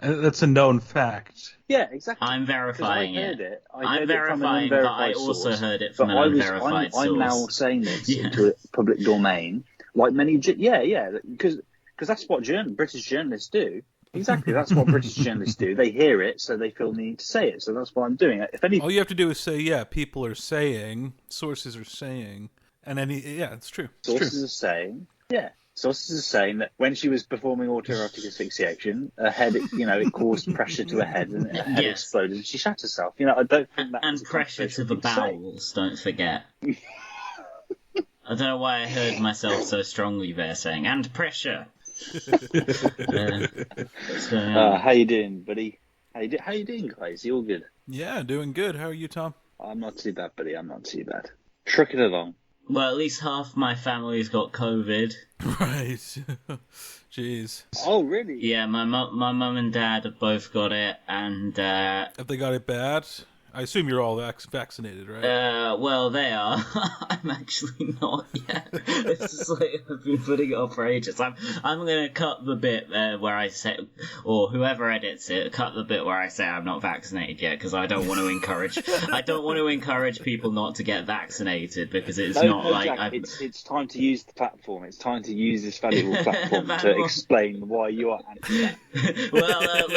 That's a known fact. Yeah, exactly. I'm verifying I heard it. I heard I'm verifying, but I also heard it from an unverified source. I'm now saying this into a public domain, like many. Because that's what British journalists do. Exactly, that's what British journalists do. They hear it, so they feel the need to say it. So that's what I'm doing. If any, all you have to do is say, "Yeah, people are saying, sources are saying," and it's true. Sources are saying, yeah. Sources are saying that when she was performing autoerotic asphyxiation, her head, it caused pressure to her head and her head exploded and she shat herself. I don't think that. And pressure to the bowels, don't forget. I don't know why I heard myself so strongly there saying, and pressure. How you doing, buddy? How you doing, guys? You all good? Yeah, doing good. How are you, Tom? I'm not too bad, buddy. I'm not too bad. Trucking along. Well, at least half my family's got COVID. Right. Jeez. Oh, really? Yeah, my mum and dad have both got it, and have they got it bad? I assume you're all vaccinated, right? Well, they are. I'm actually not yet. It's just like I've been putting it off for ages. I'm gonna cut the bit where I say, or whoever edits it, cut the bit where I say I'm not vaccinated yet, because I don't want to encourage. I don't want to encourage people not to get vaccinated because it's Jack, it's time to use the platform. It's time to use this valuable platform to explain why you are anti-vax. Well,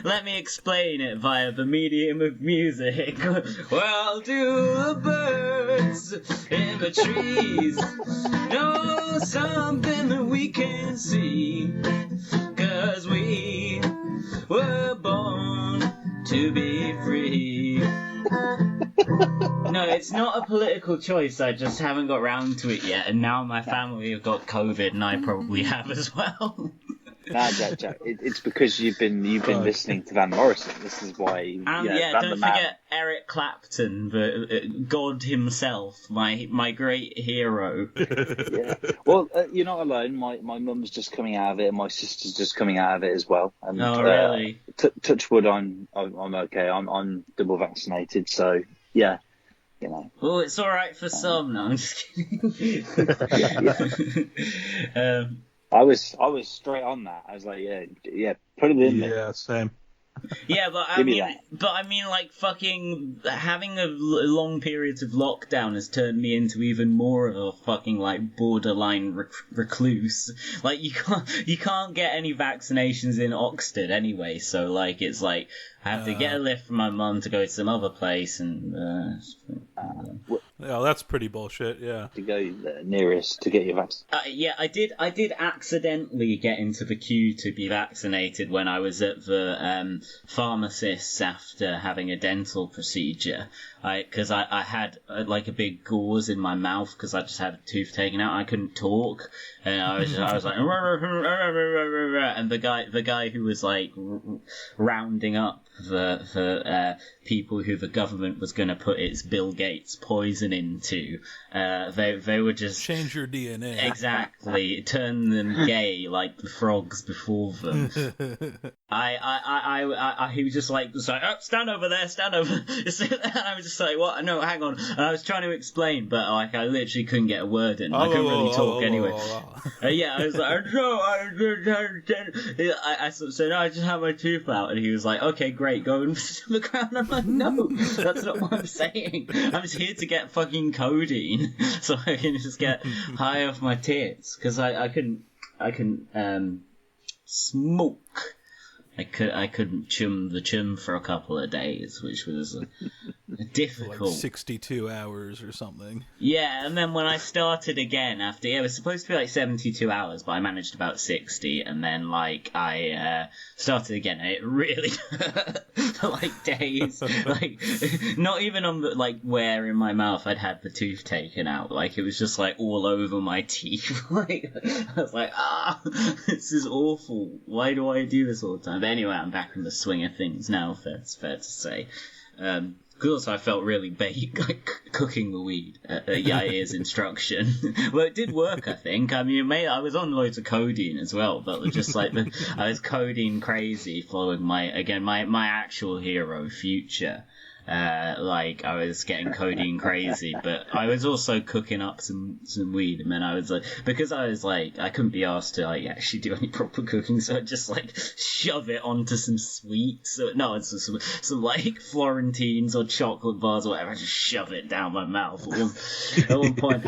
let me explain it via the medium of music. Well, do the birds in the trees know something that we can see? 'Cause we were born to be free. No, it's not a political choice. I just haven't got round to it yet, and now my family have got COVID, and I probably have as well. Nah, Jack, it's because you've been listening to Van Morrison. This is why. Don't forget Eric Clapton, the God himself, my great hero. Yeah. Well, you're not alone. My mum's just coming out of it, and my sister's just coming out of it as well. And, really? Touch wood, I'm okay. I'm double vaccinated, so yeah. Well, it's all right for some. No, I'm just kidding. I was straight on that. I was like, yeah, put it in there. Yeah, same. Yeah, but I mean, like, fucking having a long periods of lockdown has turned me into even more of a fucking like borderline recluse. Like, you can't get any vaccinations in Oxford anyway, so like it's like I have to get a lift from my mum to go to some other place, and yeah, that's pretty bullshit. Yeah, to go nearest to get your vaccine. Yeah, I did accidentally get into the queue to be vaccinated when I was at the pharmacist's after having a dental procedure. Because I had like a big gauze in my mouth because I just had a tooth taken out and I couldn't talk, and I was like, and the guy who was like rounding up the people who the government was going to put its Bill Gates poison into, they were just change your DNA, exactly, turn them gay like the frogs before them. He was just like, oh, stand over there, stand over. And I was just like, what? No, hang on. And I was trying to explain, but like I literally couldn't get a word in. I couldn't really talk anyway. Yeah, I was like, no, I said, no, I just had my tooth out, and he was like, okay, great. great, go and the ground. I'm like, no, that's not what I'm saying. I'm just here to get fucking codeine so I can just get high off my tits, because I couldn't smoke. I couldn't chum the chum for a couple of days, which was difficult. Like 62 hours or something. Yeah, and then when I started again after, it was supposed to be like 72 hours, but I managed about 60, and then like I started again, and it really for like days, like not even on the like where in my mouth I'd had the tooth taken out, like it was just like all over my teeth. Like I was like, this is awful. Why do I do this all the time? But anyway, I'm back in the swing of things now. It's fair to say. Because also I felt really baked, like cooking the weed at Yair's instruction. Well, it did work, I think. I mean, I was on loads of codeine as well, but just like I was codeine crazy, following my actual hero, Future. Like I was getting codeine crazy, but I was also cooking up some weed, and then I was like, because I was like, I couldn't be asked to like actually do any proper cooking, so I just like shove it onto some sweets, it's some like Florentines or chocolate bars or whatever. I just shove it down my mouth. At one point,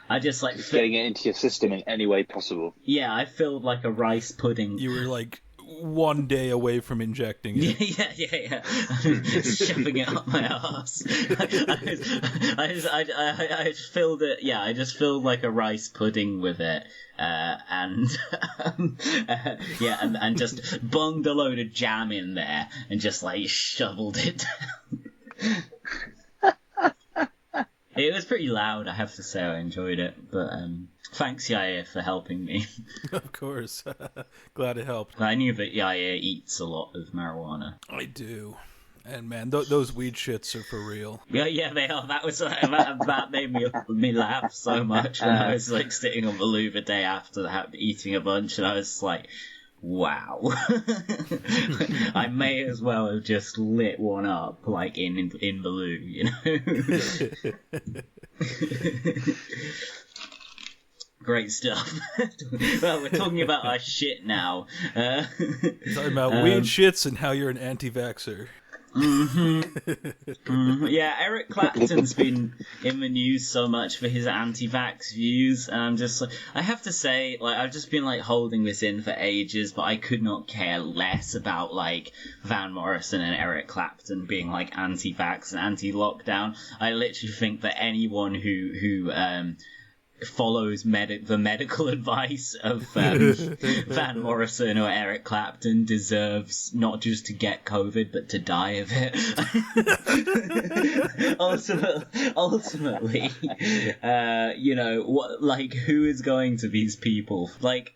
I just like getting it into your system in any way possible. Yeah, I filled like a rice pudding. You were like 1 day away from injecting it. Yeah. Shoving it up my ass. I just filled it. Yeah, I just filled like a rice pudding with it, and just bunged a load of jam in there and just like shoveled it down. It was pretty loud, I have to say. I enjoyed it, but thanks, Yair, for helping me. Of course. Glad it helped. I knew that Yair eats a lot of marijuana. I do. And man, those weed shits are for real. Yeah, they are. That was that made me laugh so much when I was like sitting on the loo the day after that, eating a bunch, and I was like, wow. I may as well have just lit one up, like in the loo, you know? Great stuff. Well, we're talking about our shit now. Talking about weed shits and how you're an anti-vaxxer. Yeah, Eric Clapton's been in the news so much for his anti-vax views, and I'm just like, I have to say, like, I've just been like holding this in for ages, but I could not care less about like Van Morrison and Eric Clapton being like anti-vax and anti-lockdown. I literally think that anyone who follows the medical advice of Van Morrison or Eric Clapton deserves not just to get COVID but to die of it. Ultimately, you know, what, like, who is going to these people? Like,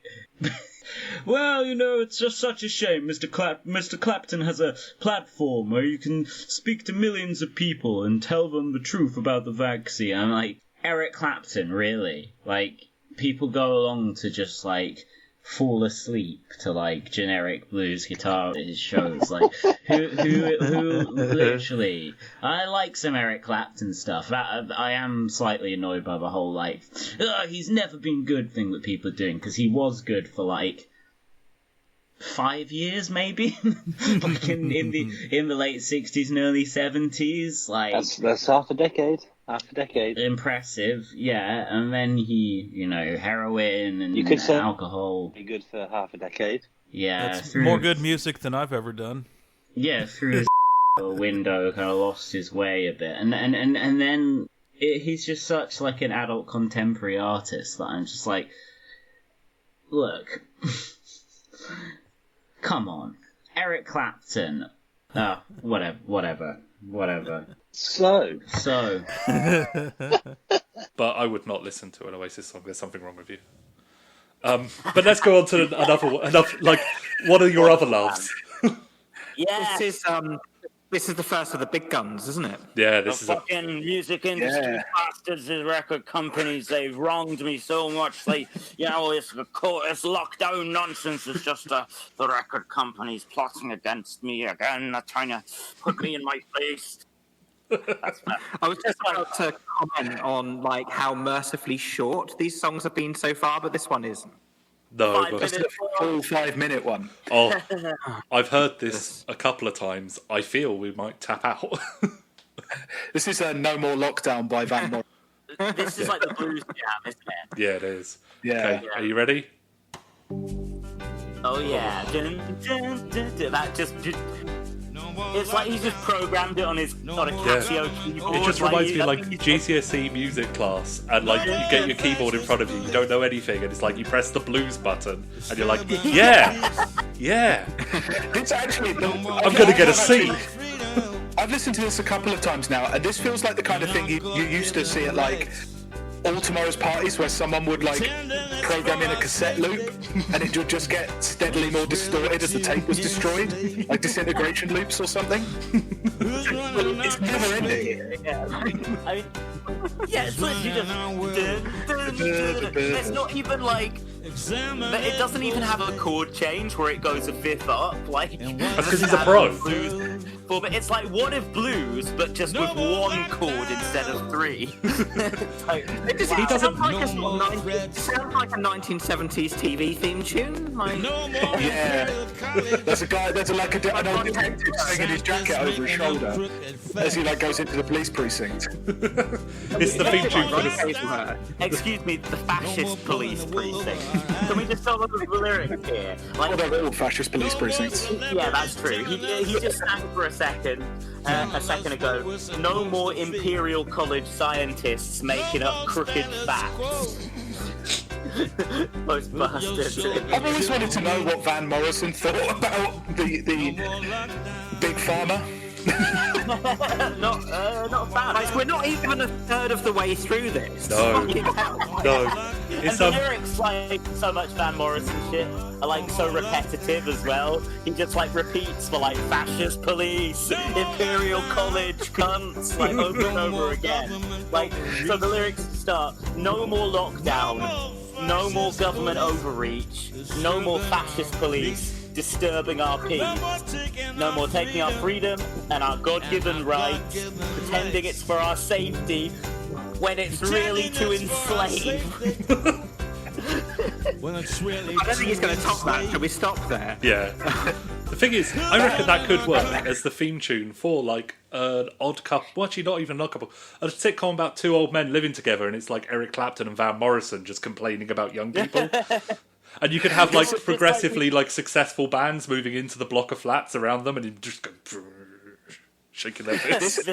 well, you know, it's just such a shame. Mr. Clapton has a platform where you can speak to millions of people and tell them the truth about the vaccine. I'm like, Eric Clapton, really? Like, people go along to just, like, fall asleep to, like, generic blues guitar at his shows. Like, who literally... I like some Eric Clapton stuff. I am slightly annoyed by the whole, like, he's never been good thing that people are doing, because he was good for, like, 5 years, maybe? Like, in the late 60s and early 70s. Like, that's half a decade. Impressive, yeah. And then he, you know, heroin and you could say alcohol. Be good for half a decade. Yeah, that's more good music than I've ever done. Yeah, through his window, kind of lost his way a bit, and then he's just such like an adult contemporary artist that I'm just like, look, come on, Eric Clapton. Whatever. So. But I would not listen to an Oasis song. There's something wrong with you. But let's go on to another. Like, what are your other loves? Yeah, this is the first of the big guns, isn't it? Yeah, this is fucking music industry bastards, the record companies. They've wronged me so much. They, you know, it's lockdown nonsense. It's just the record companies plotting against me again. They're trying to put me in my place. I was just about to comment on like how mercifully short these songs have been so far, but this one isn't. No, 5 but That's minutes. the full 5-minute one. oh, I've heard this a couple of times. I feel we might tap out. This is No More Lockdown by Van Morrison. This is like the blues jam, isn't it? Yeah, it is. Yeah. Okay, are you ready? Oh yeah. Dun, dun, dun, dun. That just. It's like he's just programmed it on a Casio keyboard. It just reminds me of like GCSE music class, and like you get your keyboard in front of you, you don't know anything, and it's like you press the blues button, and you're like, yeah. It's actually. I'm gonna get a C. I've listened to this a couple of times now, and this feels like the kind of thing you used to see at like All Tomorrow's parties, where someone would like program in a cassette loop, and it would just get steadily more distorted as the tape was destroyed, like disintegration loops or something. It's never ending. Yeah, it's literally just. It's not even like. It doesn't even have a chord change where it goes a fifth up. Like that's because he's a pro. But it's like what if blues, but just with one chord instead of three. Like, he doesn't. Sounds like a 1970s TV theme tune. Like, yeah, there's a guy. There's like an old detective swinging his jacket over his shoulder as he like goes into the police precinct. It's the theme tune for the. Excuse me, the fascist police precinct. Can we just tell them the lyrics here? Like, well, they're all fascist police precincts. Yeah, that's true. He just sang for a second ago. No more Imperial College scientists making up crooked facts. Most bastards. I've always wanted to know what Van Morrison thought about the big pharma. Not a fan. Guys, we're not even a third of the way through this. No. And the lyrics, like so much Van Morrison shit, are like so repetitive as well. He just like repeats for like fascist police, Imperial College, cunts, like over and over again. Like, so the lyrics start: no more lockdown, no more government overreach, no more fascist police disturbing our peace, no more taking our freedom and our God-given rights, pretending it's for our safety when it's really to enslave. I don't think he's going to top that. Can we stop there? Yeah. The thing is, I reckon that could work as the theme tune for like an odd couple. Well, actually, not even an odd couple. A sitcom about two old men living together, and it's like Eric Clapton and Van Morrison just complaining about young people. And you could have like progressively like successful bands moving into the block of flats around them, and you just go shaking their fists.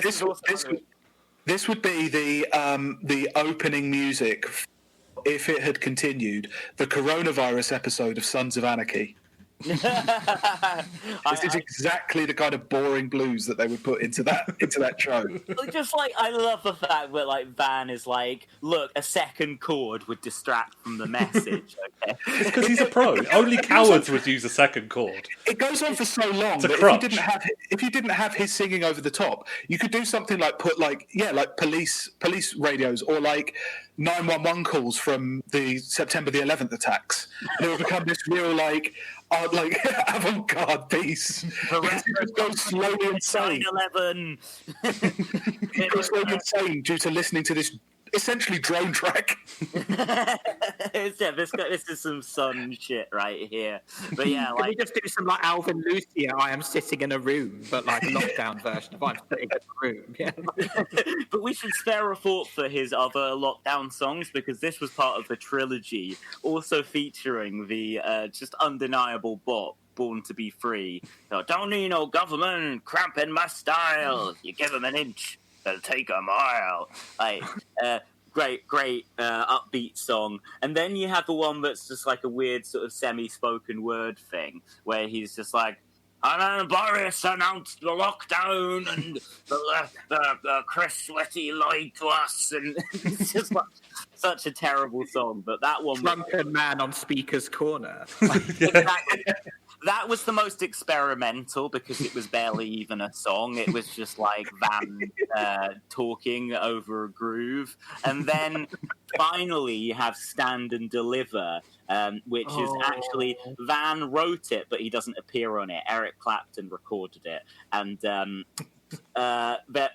This would be the opening music if it had continued the coronavirus episode of Sons of Anarchy. This is exactly the kind of boring blues that they would put into that show. Just like, I love the fact that like Van is like, look, a second chord would distract from the message. Okay, it's because he's a pro. Only cowards would use a second chord. It goes on for so long that if you didn't have his singing over the top, you could do something like put like police radios or like 911 calls from the September the 11th attacks, and it would become this real like avant-garde piece. It goes slowly insane. 9/11. It goes slowly insane due to listening to this essentially drone track. This is some Sun shit right here. But yeah, like, can we just do some like Alvin Lucia? I am sitting in a room, but like a lockdown version of I'm sitting in a room. Yeah. But we should spare a thought for his other lockdown songs, because this was part of the trilogy, also featuring the just undeniable bop Born to Be Free. So, don't need no government cramping my style. You give them an inch, they'll take a mile. Like, great upbeat song. And then you have the one that's just like a weird sort of semi-spoken word thing, where he's just like, and then Boris announced the lockdown, and the Chris Sweaty lied to us, and it's just like such a terrible song. But that one, Drunken Man on Speaker's Corner. Exactly. That was the most experimental, because it was barely even a song. It was just like Van talking over a groove. And then finally you have Stand and Deliver, which is actually, Van wrote it, but he doesn't appear on it. Eric Clapton recorded it. And but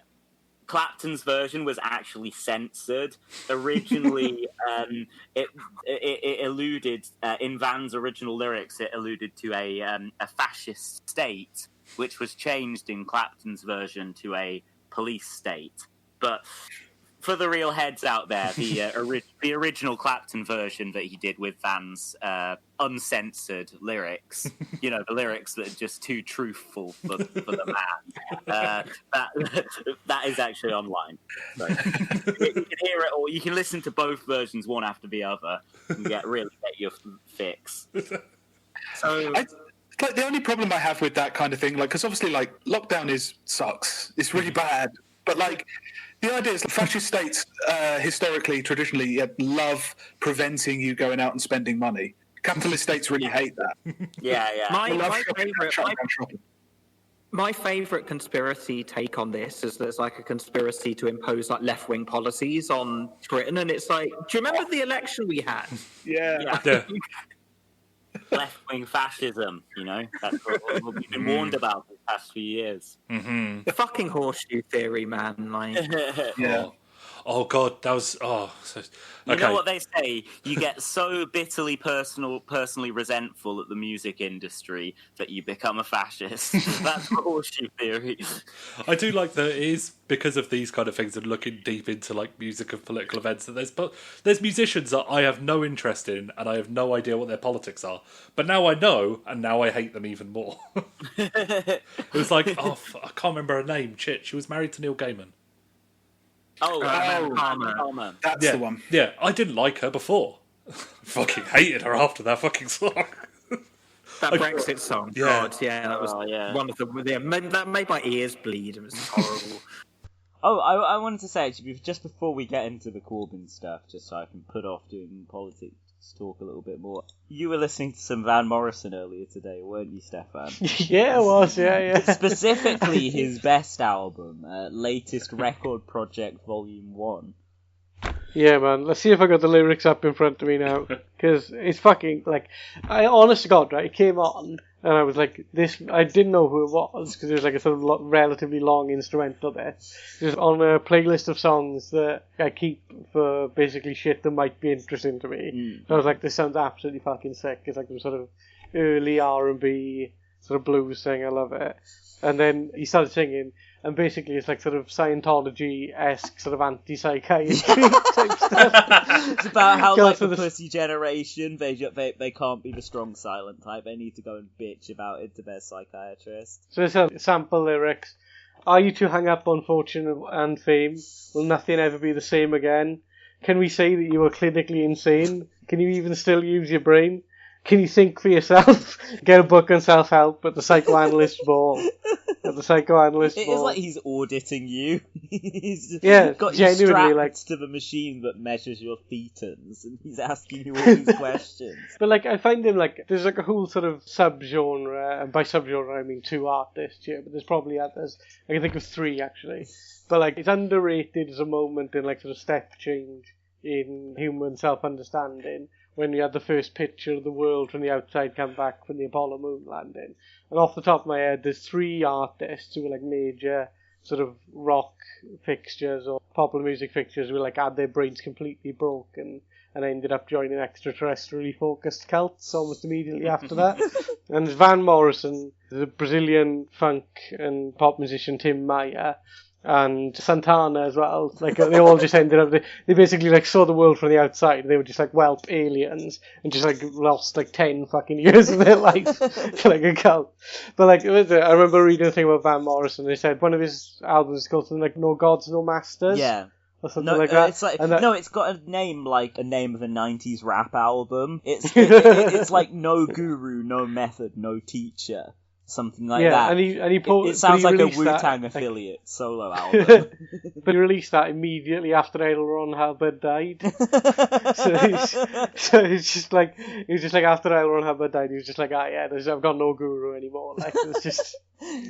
Clapton's version was actually censored. Originally, it alluded in Van's original lyrics. It alluded to a fascist state, which was changed in Clapton's version to a police state. But for the real heads out there, the original Clapton version that he did with Van's uncensored lyrics, the lyrics that are just too truthful for the man, that is actually online. So, you can hear it, or you can listen to both versions one after the other and really get your fix. So. Like the only problem I have with that kind of thing, because obviously, lockdown sucks. It's really bad. But the idea is fascist states historically, traditionally, love preventing you going out and spending money. Capitalist states really hate that. Yeah. My favourite conspiracy take on this is there's a conspiracy to impose left-wing policies on Britain, and it's do you remember the election we had? Yeah. Left-wing fascism, that's what we've been warned about the past few years. Mm-hmm. The fucking horseshoe theory, man. Yeah. Oh God, that was You know what they say? You get so bitterly personally resentful at the music industry that you become a fascist. That's the horseshoe theory. I do like that it is because of these kind of things and looking deep into music of political events that there's musicians that I have no interest in and I have no idea what their politics are. But now I know, and now I hate them even more. It was I can't remember her name. She was married to Neil Gaiman. Palmer. That's the one. Yeah, I didn't like her before. Fucking hated her after that fucking song. That Brexit song. Yeah. God, that was one of the... that made my ears bleed. It was horrible. I wanted to say, actually, just before we get into the Corbyn stuff, just so I can put off doing politics talk a little bit more. You were listening to some Van Morrison earlier today, weren't you, Stefan? Yeah, I was, yeah. Specifically his best album, Latest Record Project Volume 1. Yeah, man. Let's see if I got the lyrics up in front of me now. Because it's fucking, I honest to God, right, it came on, and I was this, I didn't know who it was, because there was a sort of relatively long instrumental there. It was on a playlist of songs that I keep for basically shit that might be interesting to me. So I was this sounds absolutely fucking sick. It's some sort of early R&B, sort of blues thing, I love it. And then he started singing, and basically it's sort of Scientology-esque, sort of anti-psychiatry type stuff. It's about how the pussy generation, they can't be the strong silent type. They need to go and bitch about it to their psychiatrist. So it's a sample lyrics. Are you too hung up on fortune and fame? Will nothing ever be the same again? Can we say that you are clinically insane? Can you even still use your brain? Can you think for yourself? Get a book on self-help at the psychoanalyst ball. It's like he's auditing you. He's got you strapped to the machine that measures your thetans, and he's asking you all these questions. But I find him there's a whole sort of subgenre, and by subgenre I mean 2 artists here, but there's probably others. I can think of 3 actually. But it's underrated as a moment in sort of step change in human self-understanding, when we had the first picture of the world from the outside come back from the Apollo moon landing. And off the top of my head, there's 3 artists who were major sort of rock fixtures or popular music fixtures who had their brains completely broken and ended up joining extraterrestrially focused cults almost immediately after that. And there's Van Morrison, the Brazilian funk and pop musician Tim Maia, and Santana as well. They all just ended up, they basically saw the world from the outside, and they were just whelp aliens, and just lost 10 fucking years of their life to a cult. But I remember reading a thing about Van Morrison, they said one of his albums is called something No Gods, No Masters. Yeah. Or something like that. It's got a name like a name of a 90s rap album. It's No Guru, No Method, No Teacher. Something like that. And it sounds like a Wu-Tang affiliate solo album. But he released that immediately after L. Ron Hubbard died. so it's just after L. Ron Hubbard died, he was just I've got no guru anymore. It's just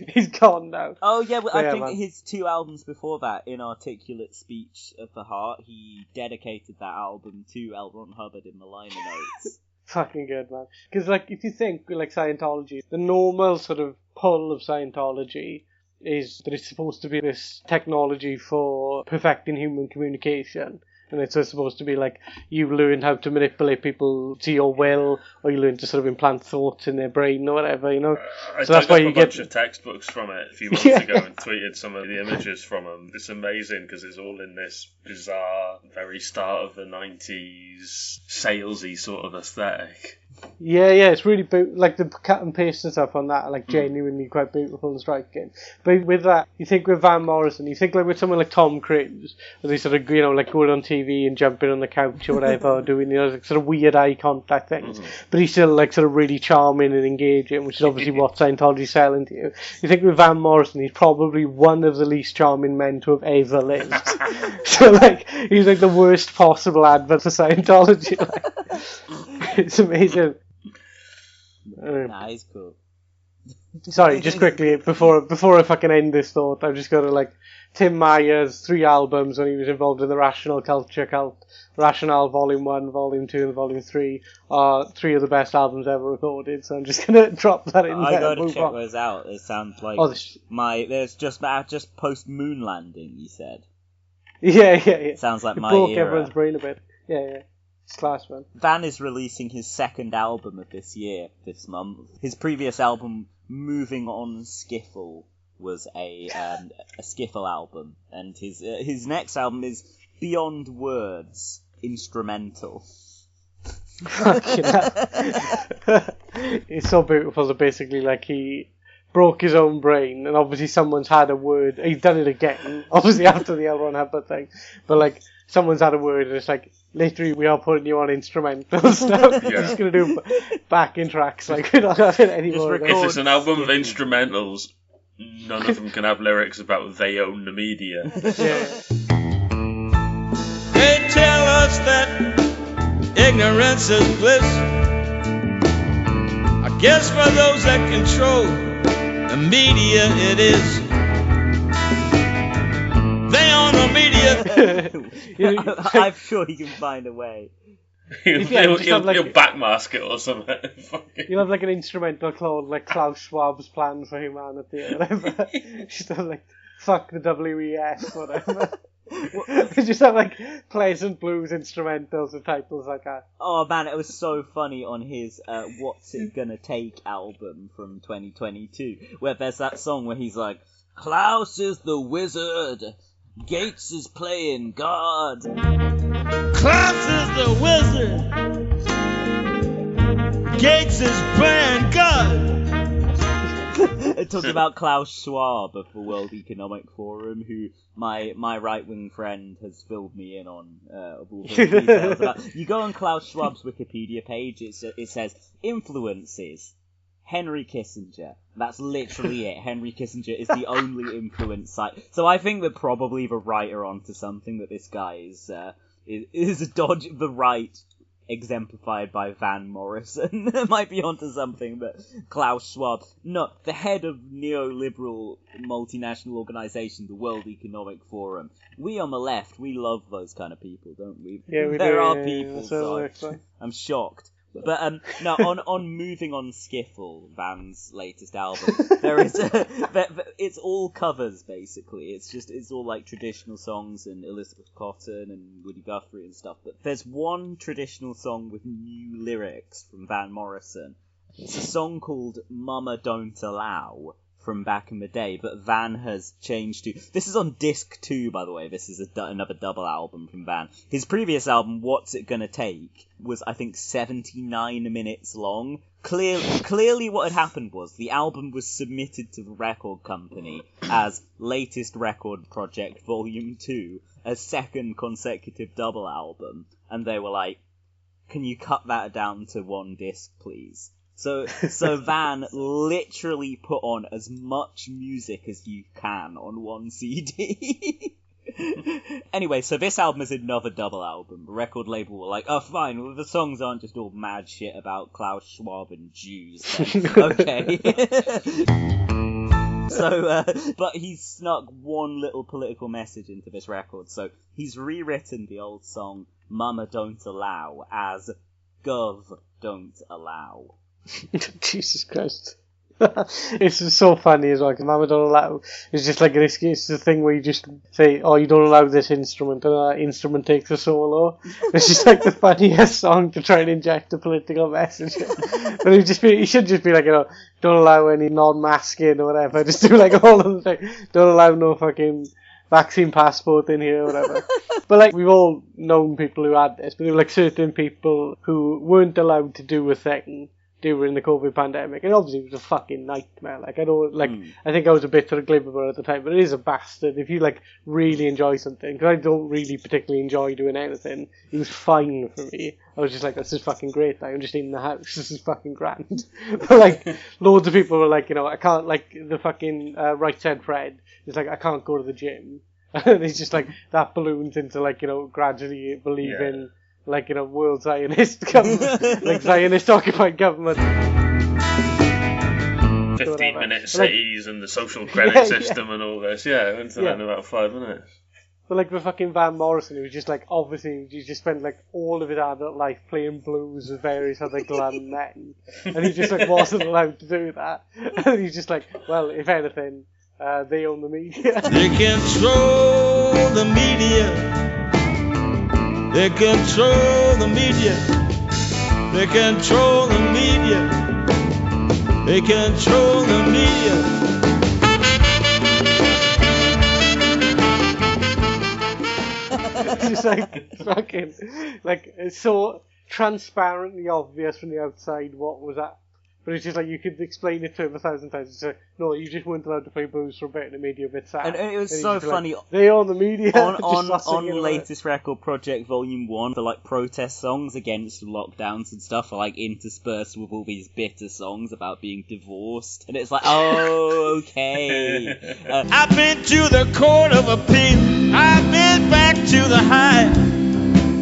he's gone now. Oh yeah, I think his 2 albums before that, Inarticulate Speech of the Heart, he dedicated that album to L. Ron Hubbard in the liner notes. Fucking good, man. Because, if you think, Scientology, the normal sort of pull of Scientology is that it's supposed to be this technology for perfecting human communication. And it's supposed to be like you learn how to manipulate people to your will, or you learn to sort of implant thoughts in their brain or whatever, you know. So that's why you get a bunch of textbooks from it a few months ago and tweeted some of the images from them. It's amazing because it's all in this bizarre, very start of the 90s, salesy sort of aesthetic. Yeah, it's really like the cut and paste and stuff on that are like genuinely quite beautiful and striking. But with that, you think with Van Morrison, you think like with someone like Tom Cruise, where they sort of, you know, like going on TV and jumping on the couch or whatever, or doing, you know, like sort of weird eye contact things, but he's still like sort of really charming and engaging, which is obviously what Scientology's selling to you. You think with Van Morrison, he's probably one of the least charming men to have ever lived. So like, he's like the worst possible advert for Scientology. Like, it's amazing. Nah, he's cool. Sorry, just quickly, before I fucking end this thought, I've just got to, like, Tim Meyer's 3 albums when he was involved in the Rational Culture cult. Rational Volume 1, Volume 2 and Volume 3 are 3 of the best albums ever recorded, so I'm just going to drop that in there. I gotta check those out. It sounds like there's just post moon landing, you said. Yeah. Sounds like it my broke era. Everyone's brain a bit. Yeah. It's class, man. Van is releasing his second album of this month. His previous album, Moving On Skiffle, was a skiffle album, and his next album is Beyond Words, instrumental. It's so beautiful that basically, like, he broke his own brain, and obviously someone's had a word. He's done it again, obviously after the L. Ron Hubbard thing, but like someone's had a word, and it's like, literally, we are putting you on instrumental stuff. We're just going to do backing tracks. Like, we're not having any more. If it's an album of instrumentals, none of them can have lyrics about they own the media. Yeah. They tell us that ignorance is bliss. I guess for those that control the media, it is. They own the media. I'm sure he can find a way. He'll backmask it or something. You'll have like an instrumental called like Klaus Schwab's Plan for Humanity or whatever. Just have like fuck the WEF or whatever. Just have like pleasant blues instrumentals with titles like that. Oh man, it was so funny on his What's It Gonna Take album from 2022, where there's that song where he's like, Klaus is the wizard, Gates is playing God. Klaus is the wizard, Gates is playing God. It talks about Klaus Schwab of the World Economic Forum, who my right-wing friend has filled me in on of all the details about. You go on Klaus Schwab's Wikipedia page, it says, influences, Henry Kissinger. That's literally it. Henry Kissinger is the only influence site. So I think that probably the right are onto something, that this guy is a dodge the right, exemplified by Van Morrison. Might be onto something, but Klaus Schwab, no, the head of neoliberal multinational organisation, the World Economic Forum. We on the left, we love those kind of people, don't we? Yeah, we there do. are people, so I'm shocked. But no, on Moving On Skiffle, Van's latest album, there is it's all covers basically. It's all like traditional songs and Elizabeth Cotton and Woody Guthrie and stuff. But there's one traditional song with new lyrics from Van Morrison. It's a song called "Mama Don't Allow" from back in the day, but Van has changed to... This is on disc 2, by the way. This is another double album from Van. His previous album, What's It Gonna Take, was, I think, 79 minutes long. Clearly what had happened was the album was submitted to the record company as Latest Record Project Volume 2, a second consecutive double album, and they were like, can you cut that down to one disc, please? So Van literally put on as much music as you can on one CD. Anyway, so this album is another double album. The record label were like, oh fine, well, the songs aren't just all mad shit about Klaus Schwab and Jews, then. Okay. So, but he's snuck one little political message into this record. So he's rewritten the old song Mama Don't Allow as Gov Don't Allow. Jesus Christ. It's just so funny as well, because Mama Don't Allow is just like it's the thing where you just say, oh, you don't allow this instrument, and that instrument takes a solo. It's just like the funniest song to try and inject a political message. But he should just be like, don't allow any non-masking or whatever. Just do like all of the things. Don't allow no fucking vaccine passport in here or whatever. But like, we've all known people who had this, but there were like certain people who weren't allowed to do a thing during the COVID pandemic, and obviously it was a fucking nightmare. Like, I don't, like, I think I was a bit sort of glib about it at the time, but it is a bastard if you like really enjoy something, because I don't really particularly enjoy doing anything. It was fine for me. I was just like, this is fucking great, like, I'm just in the house, this is fucking grand. But like, loads of people were like, I can't, like, the fucking Right Said Fred is like, I can't go to the gym. And it's just like, that balloons into like, gradually believing like, world Zionist government, like Zionist occupied government. 15-minute cities and the social credit system and all this. Yeah, I went to that in about 5 minutes. But like with fucking Van Morrison, he was just like, obviously, he just spent like all of his adult life playing blues with various other glam men. And he just like wasn't allowed to do that. And he's just like, well, if anything, they own the media. They control the media. They control the media. They control the media. They control the media. It's just like fucking, like, it's so transparently obvious from the outside what was that. But it's just like, you could explain it to him 1,000 times. It's like, no, you just weren't allowed to play blues for a bit and it made you a bit sad. And it was so funny. Like, they own the media. On Latest Record Project Volume 1, the like protest songs against lockdowns and stuff are like interspersed with all these bitter songs about being divorced. And it's like, oh, okay. I've been to the Court of Appeal. I've been back to the high.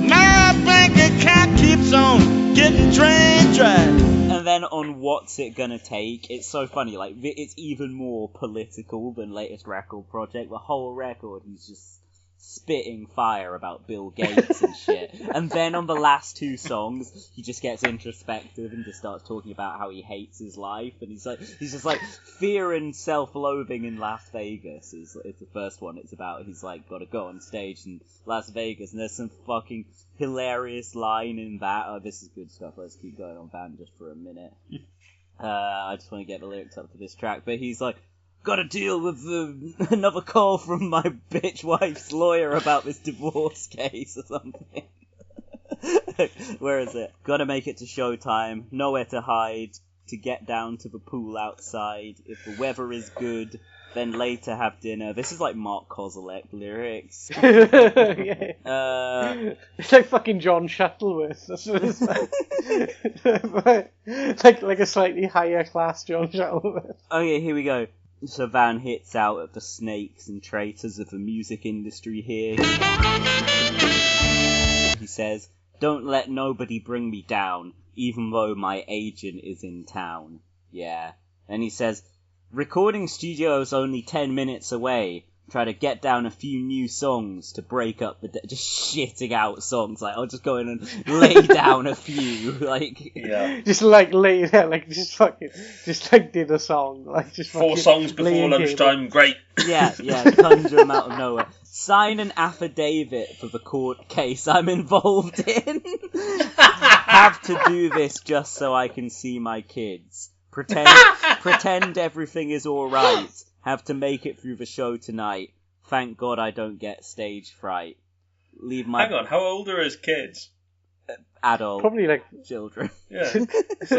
My bank account keeps on getting drained dry. And then on What's It Gonna Take, it's so funny, like, it's even more political than Latest Record Project. The whole record, he's just spitting fire about Bill Gates and shit. And then on the last two songs, he just gets introspective and just starts talking about how he hates his life. And he's just like, fear and self-loathing in Las Vegas is the first one. It's about, he's like, gotta go on stage in Las Vegas, and there's some fucking hilarious line in that. Oh, this is good stuff. Let's keep going on Van just for a minute. I just want to get the lyrics up for this track. But he's like, gotta deal with another call from my bitch wife's lawyer about this divorce case or something. Where is it? Gotta make it to showtime. Nowhere to hide. To get down to the pool outside. If the weather is good, then later have dinner. This is like Mark Kozelek lyrics. It's like fucking John Shuttleworth. That's what it's like. like a slightly higher class John Shuttleworth. Okay, here we go. So Van hits out at the snakes and traitors of the music industry here. He says, don't let nobody bring me down, even though my agent is in town. Yeah. And he says, recording studio's only 10 minutes away. Try to get down a few new songs to break up the just shitting out songs. Like, I'll just go in and lay down a few. Like, yeah, just like lay there, like just fucking, just like did a song, like just 4 songs before lunchtime. Great. Yeah, conjure them out of nowhere. Sign an affidavit for the court case I'm involved in. Have to do this just so I can see my kids. Pretend everything is alright. Have to make it through the show tonight. Thank God I don't get stage fright. Hang on, how old are his kids? Adult. Probably like children. Yeah. So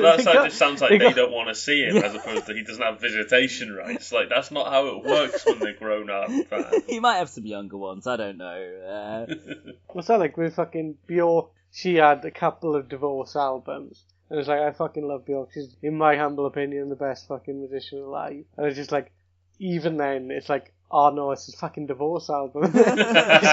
that just sounds like they don't want to see him, as opposed to he doesn't have visitation rights. Like, that's not how it works when they're grown up. He might have some younger ones, I don't know. What's that like with fucking Bjork? She had a couple of divorce albums. And it's like, I fucking love Bjork. She's, in my humble opinion, the best fucking musician alive. And it's just like, even then, it's like, oh no, it's his fucking divorce album. He's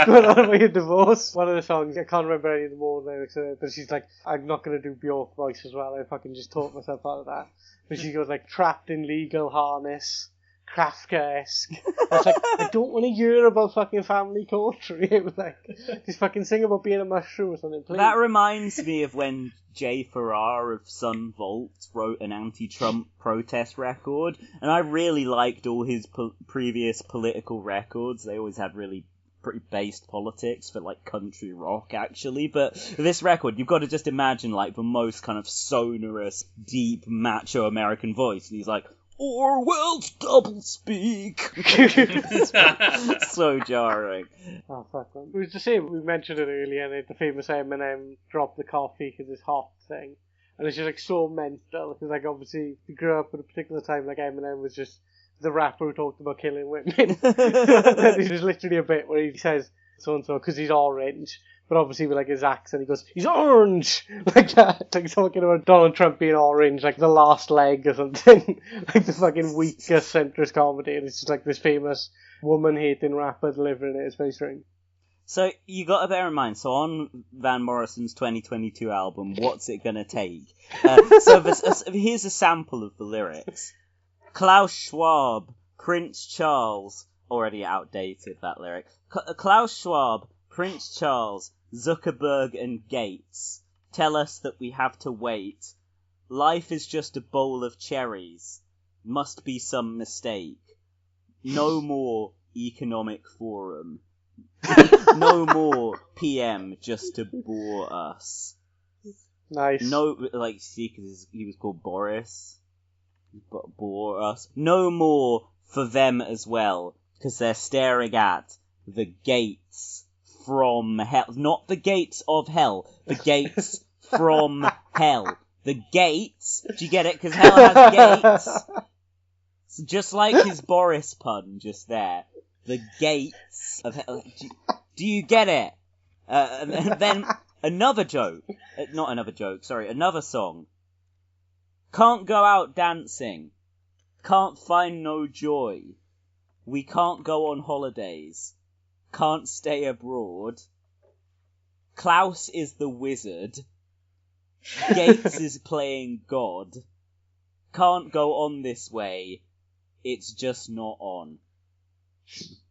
going on about your divorce. One of the songs, I can't remember any of the more lyrics of it, but she's like, I'm not going to do Bjork voice as well. I fucking just taught myself out of that. But she goes like, trapped in legal harness, Kafka-esque. I was like, I don't want to hear about fucking family culture. It was like, just fucking sing about being a mushroom or something, please. That reminds me of when Jay Farrar of Sun Volt wrote an anti-Trump protest record, and I really liked all his previous political records. They always had really pretty based politics for like country rock, actually. But this record, you've got to just imagine like the most kind of sonorous, deep, macho American voice, and he's like, Orwell's doublespeak. So jarring. Oh, fuck, man. It was the same, we mentioned it earlier, the famous Eminem drop the coffee because it's hot thing. And it's just like so mental, because like obviously you grew up at a particular time, like Eminem was just the rapper who talked about killing women. There's literally a bit where he says so-and-so because he's orange. But obviously with like his accent, he goes, he's orange! Like that. Like talking about Donald Trump being orange, like the last leg or something. Like the fucking weakest centrist comedy. And it's just like this famous woman-hating rapper delivering it. It's very strange. So you got to bear in mind, so on Van Morrison's 2022 album, What's It Gonna Take? Here's a sample of the lyrics. Klaus Schwab, Prince Charles, already outdated that lyric. Klaus Schwab, Prince Charles, Zuckerberg and Gates tell us that we have to wait. Life is just a bowl of cherries. Must be some mistake. No more economic forum. No more PM just to bore us. Nice. No, like, see, because he was called Boris. Bore us. No more for them as well, because they're staring at the gates from hell. Not the gates of hell. The gates from hell. The gates. Do you get it? Because hell has gates. So just like his Boris pun just there. The gates of hell. Do you get it? And then another joke. Not another joke, sorry. Another song. Can't go out dancing. Can't find no joy. We can't go on holidays. Can't stay abroad. Klaus is the wizard. Gates is playing God. Can't go on this way. It's just not on.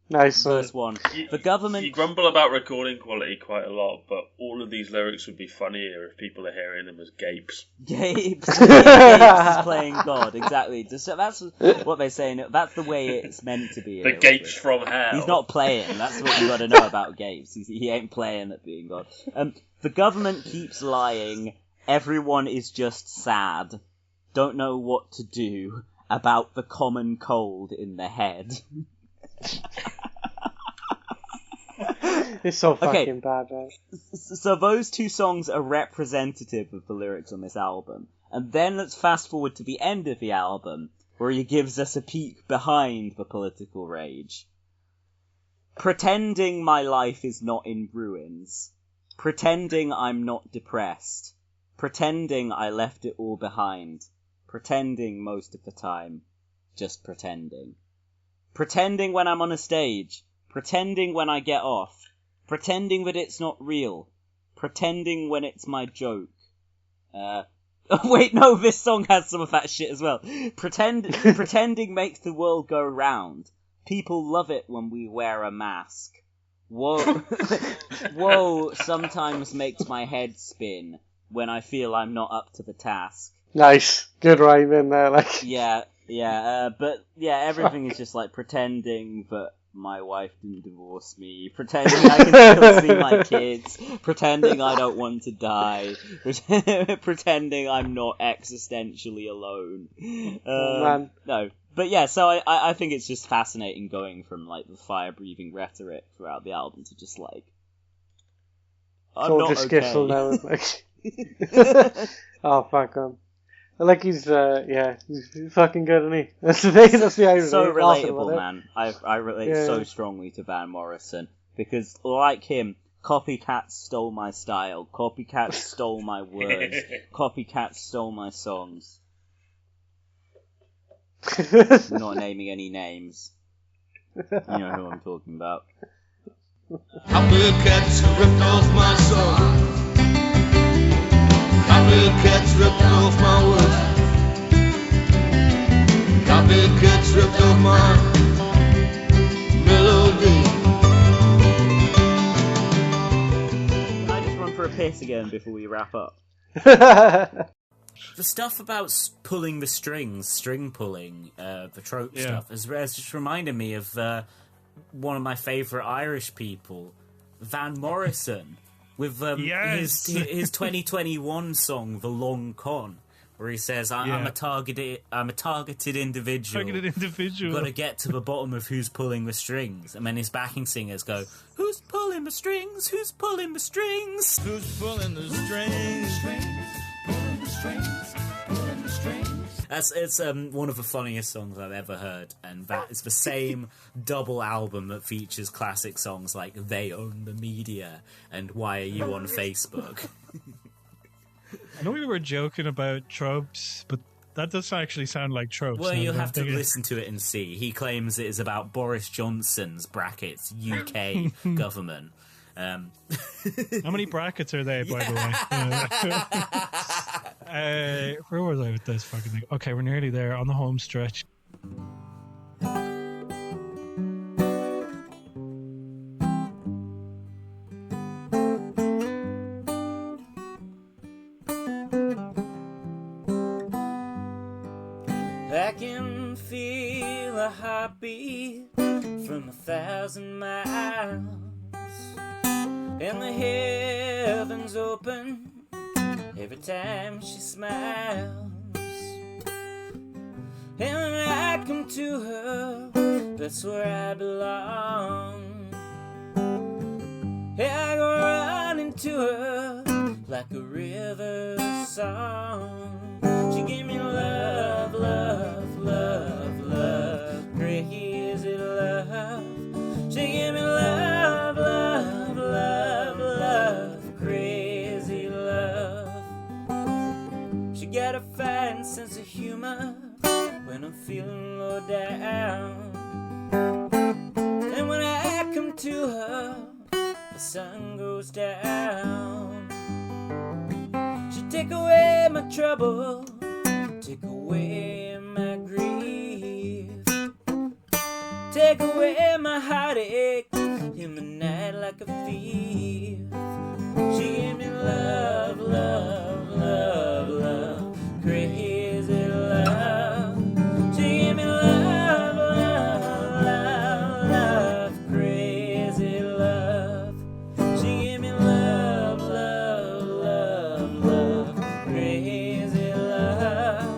Nice. First one. The government... You grumble about recording quality quite a lot, but all of these lyrics would be funnier if people are hearing them as gapes. Gapes. Gapes is playing God, exactly. That's what they're saying. That's the way it's meant to be. The gapes from hell. He's not playing. That's what you got to know about Gapes. He ain't playing at being God. The government keeps lying. Everyone is just sad. Don't know what to do about the common cold in the head. It's so fucking bad, man. So those two songs are representative of the lyrics on this album. And then let's fast forward to the end of the album, where he gives us a peek behind the political rage. Pretending my life is not in ruins. Pretending I'm not depressed. Pretending I left it all behind. Pretending most of the time. Just pretending. Pretending when I'm on a stage. Pretending when I get off. Pretending that it's not real. Pretending when it's my joke. Wait, no, this song has some of that shit as well. Pretending makes the world go round. People love it when we wear a mask. Whoa, sometimes makes my head spin when I feel I'm not up to the task. Nice. Good rhyme in there, like. Yeah, but yeah, everything is just like pretending that my wife didn't divorce me, pretending I can still see my kids, pretending I don't want to die, pretending I'm not existentially alone. Man. No, but yeah, so I think it's just fascinating going from like the fire-breathing rhetoric throughout the album to just like, I'm not okay. Now, like... Oh, fuck on. Like he's fucking good, isn't he? That's the thing. That's the irony. So relatable, man. I relate so strongly to Van Morrison because, like him, copycats stole my style, copycats stole my words, copycats stole my songs. I'm not naming any names. You know who I'm talking about. Copycats ripped off my songs. Copycats ripped off my words. copycats ripped off my melody. Can I just run for a piss again before we wrap up? The stuff about pulling the strings, string pulling, the trope stuff, has just reminded me of one of my favourite Irish people, Van Morrison, with his 2021 song, The Long Con, where he says, I'm a targeted individual. Got to get to the bottom of who's pulling the strings. And then his backing singers go, who's pulling the strings? Who's pulling the strings? Who's pulling the strings? Pulling the strings, pulling the strings. It's one of the funniest songs I've ever heard, and that is the same double album that features classic songs like They Own the Media and Why Are You on Facebook? I know we were joking about tropes, but that doesn't actually sound like tropes. Well, you'll have to listen to it and see. He claims it is about Boris Johnson's brackets UK government. How many brackets are they, by the way? Where was I with this fucking thing? Okay, we're nearly there on the home stretch. I can feel a heartbeat from 1,000 miles. And the heavens open every time she smiles. And when I come to her, that's where I belong. Yeah, I go running to her like a river song. She gave me love, love, love, love, crazy love. She gave me love, love, love, love, crazy love. She got a fine sense of humor when I'm feeling low down. And when I come to her, the sun goes down. She take away my trouble, take away my grief, take away my heartache in the night like a thief. She gave me love, love, love, love, crazy love. She gave me love, love, love, love, crazy love. She gave me love, love, love, love, crazy love.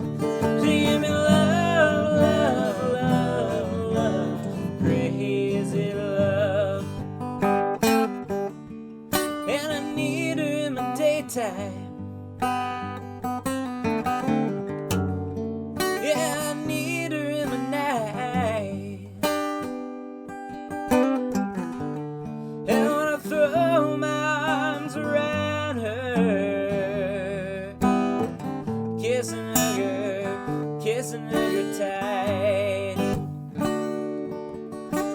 She gave me love, love, love, love, crazy love. And I need her in my daytime. Yeah, I need her in my night. And when I throw my arms around her, kissing her tight.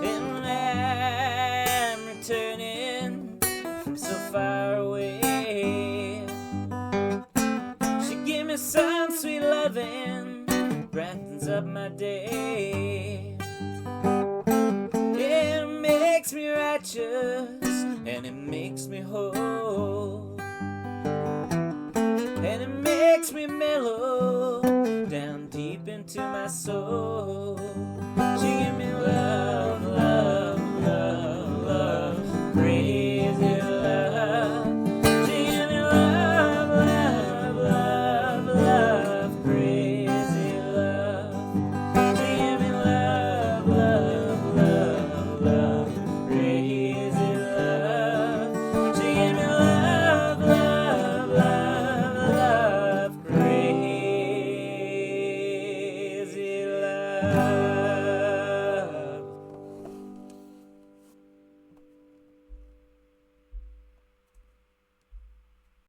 And when I'm returning from so far away, she give me some sweet loving, brightens up my day. Yeah, it makes me righteous and it makes me whole.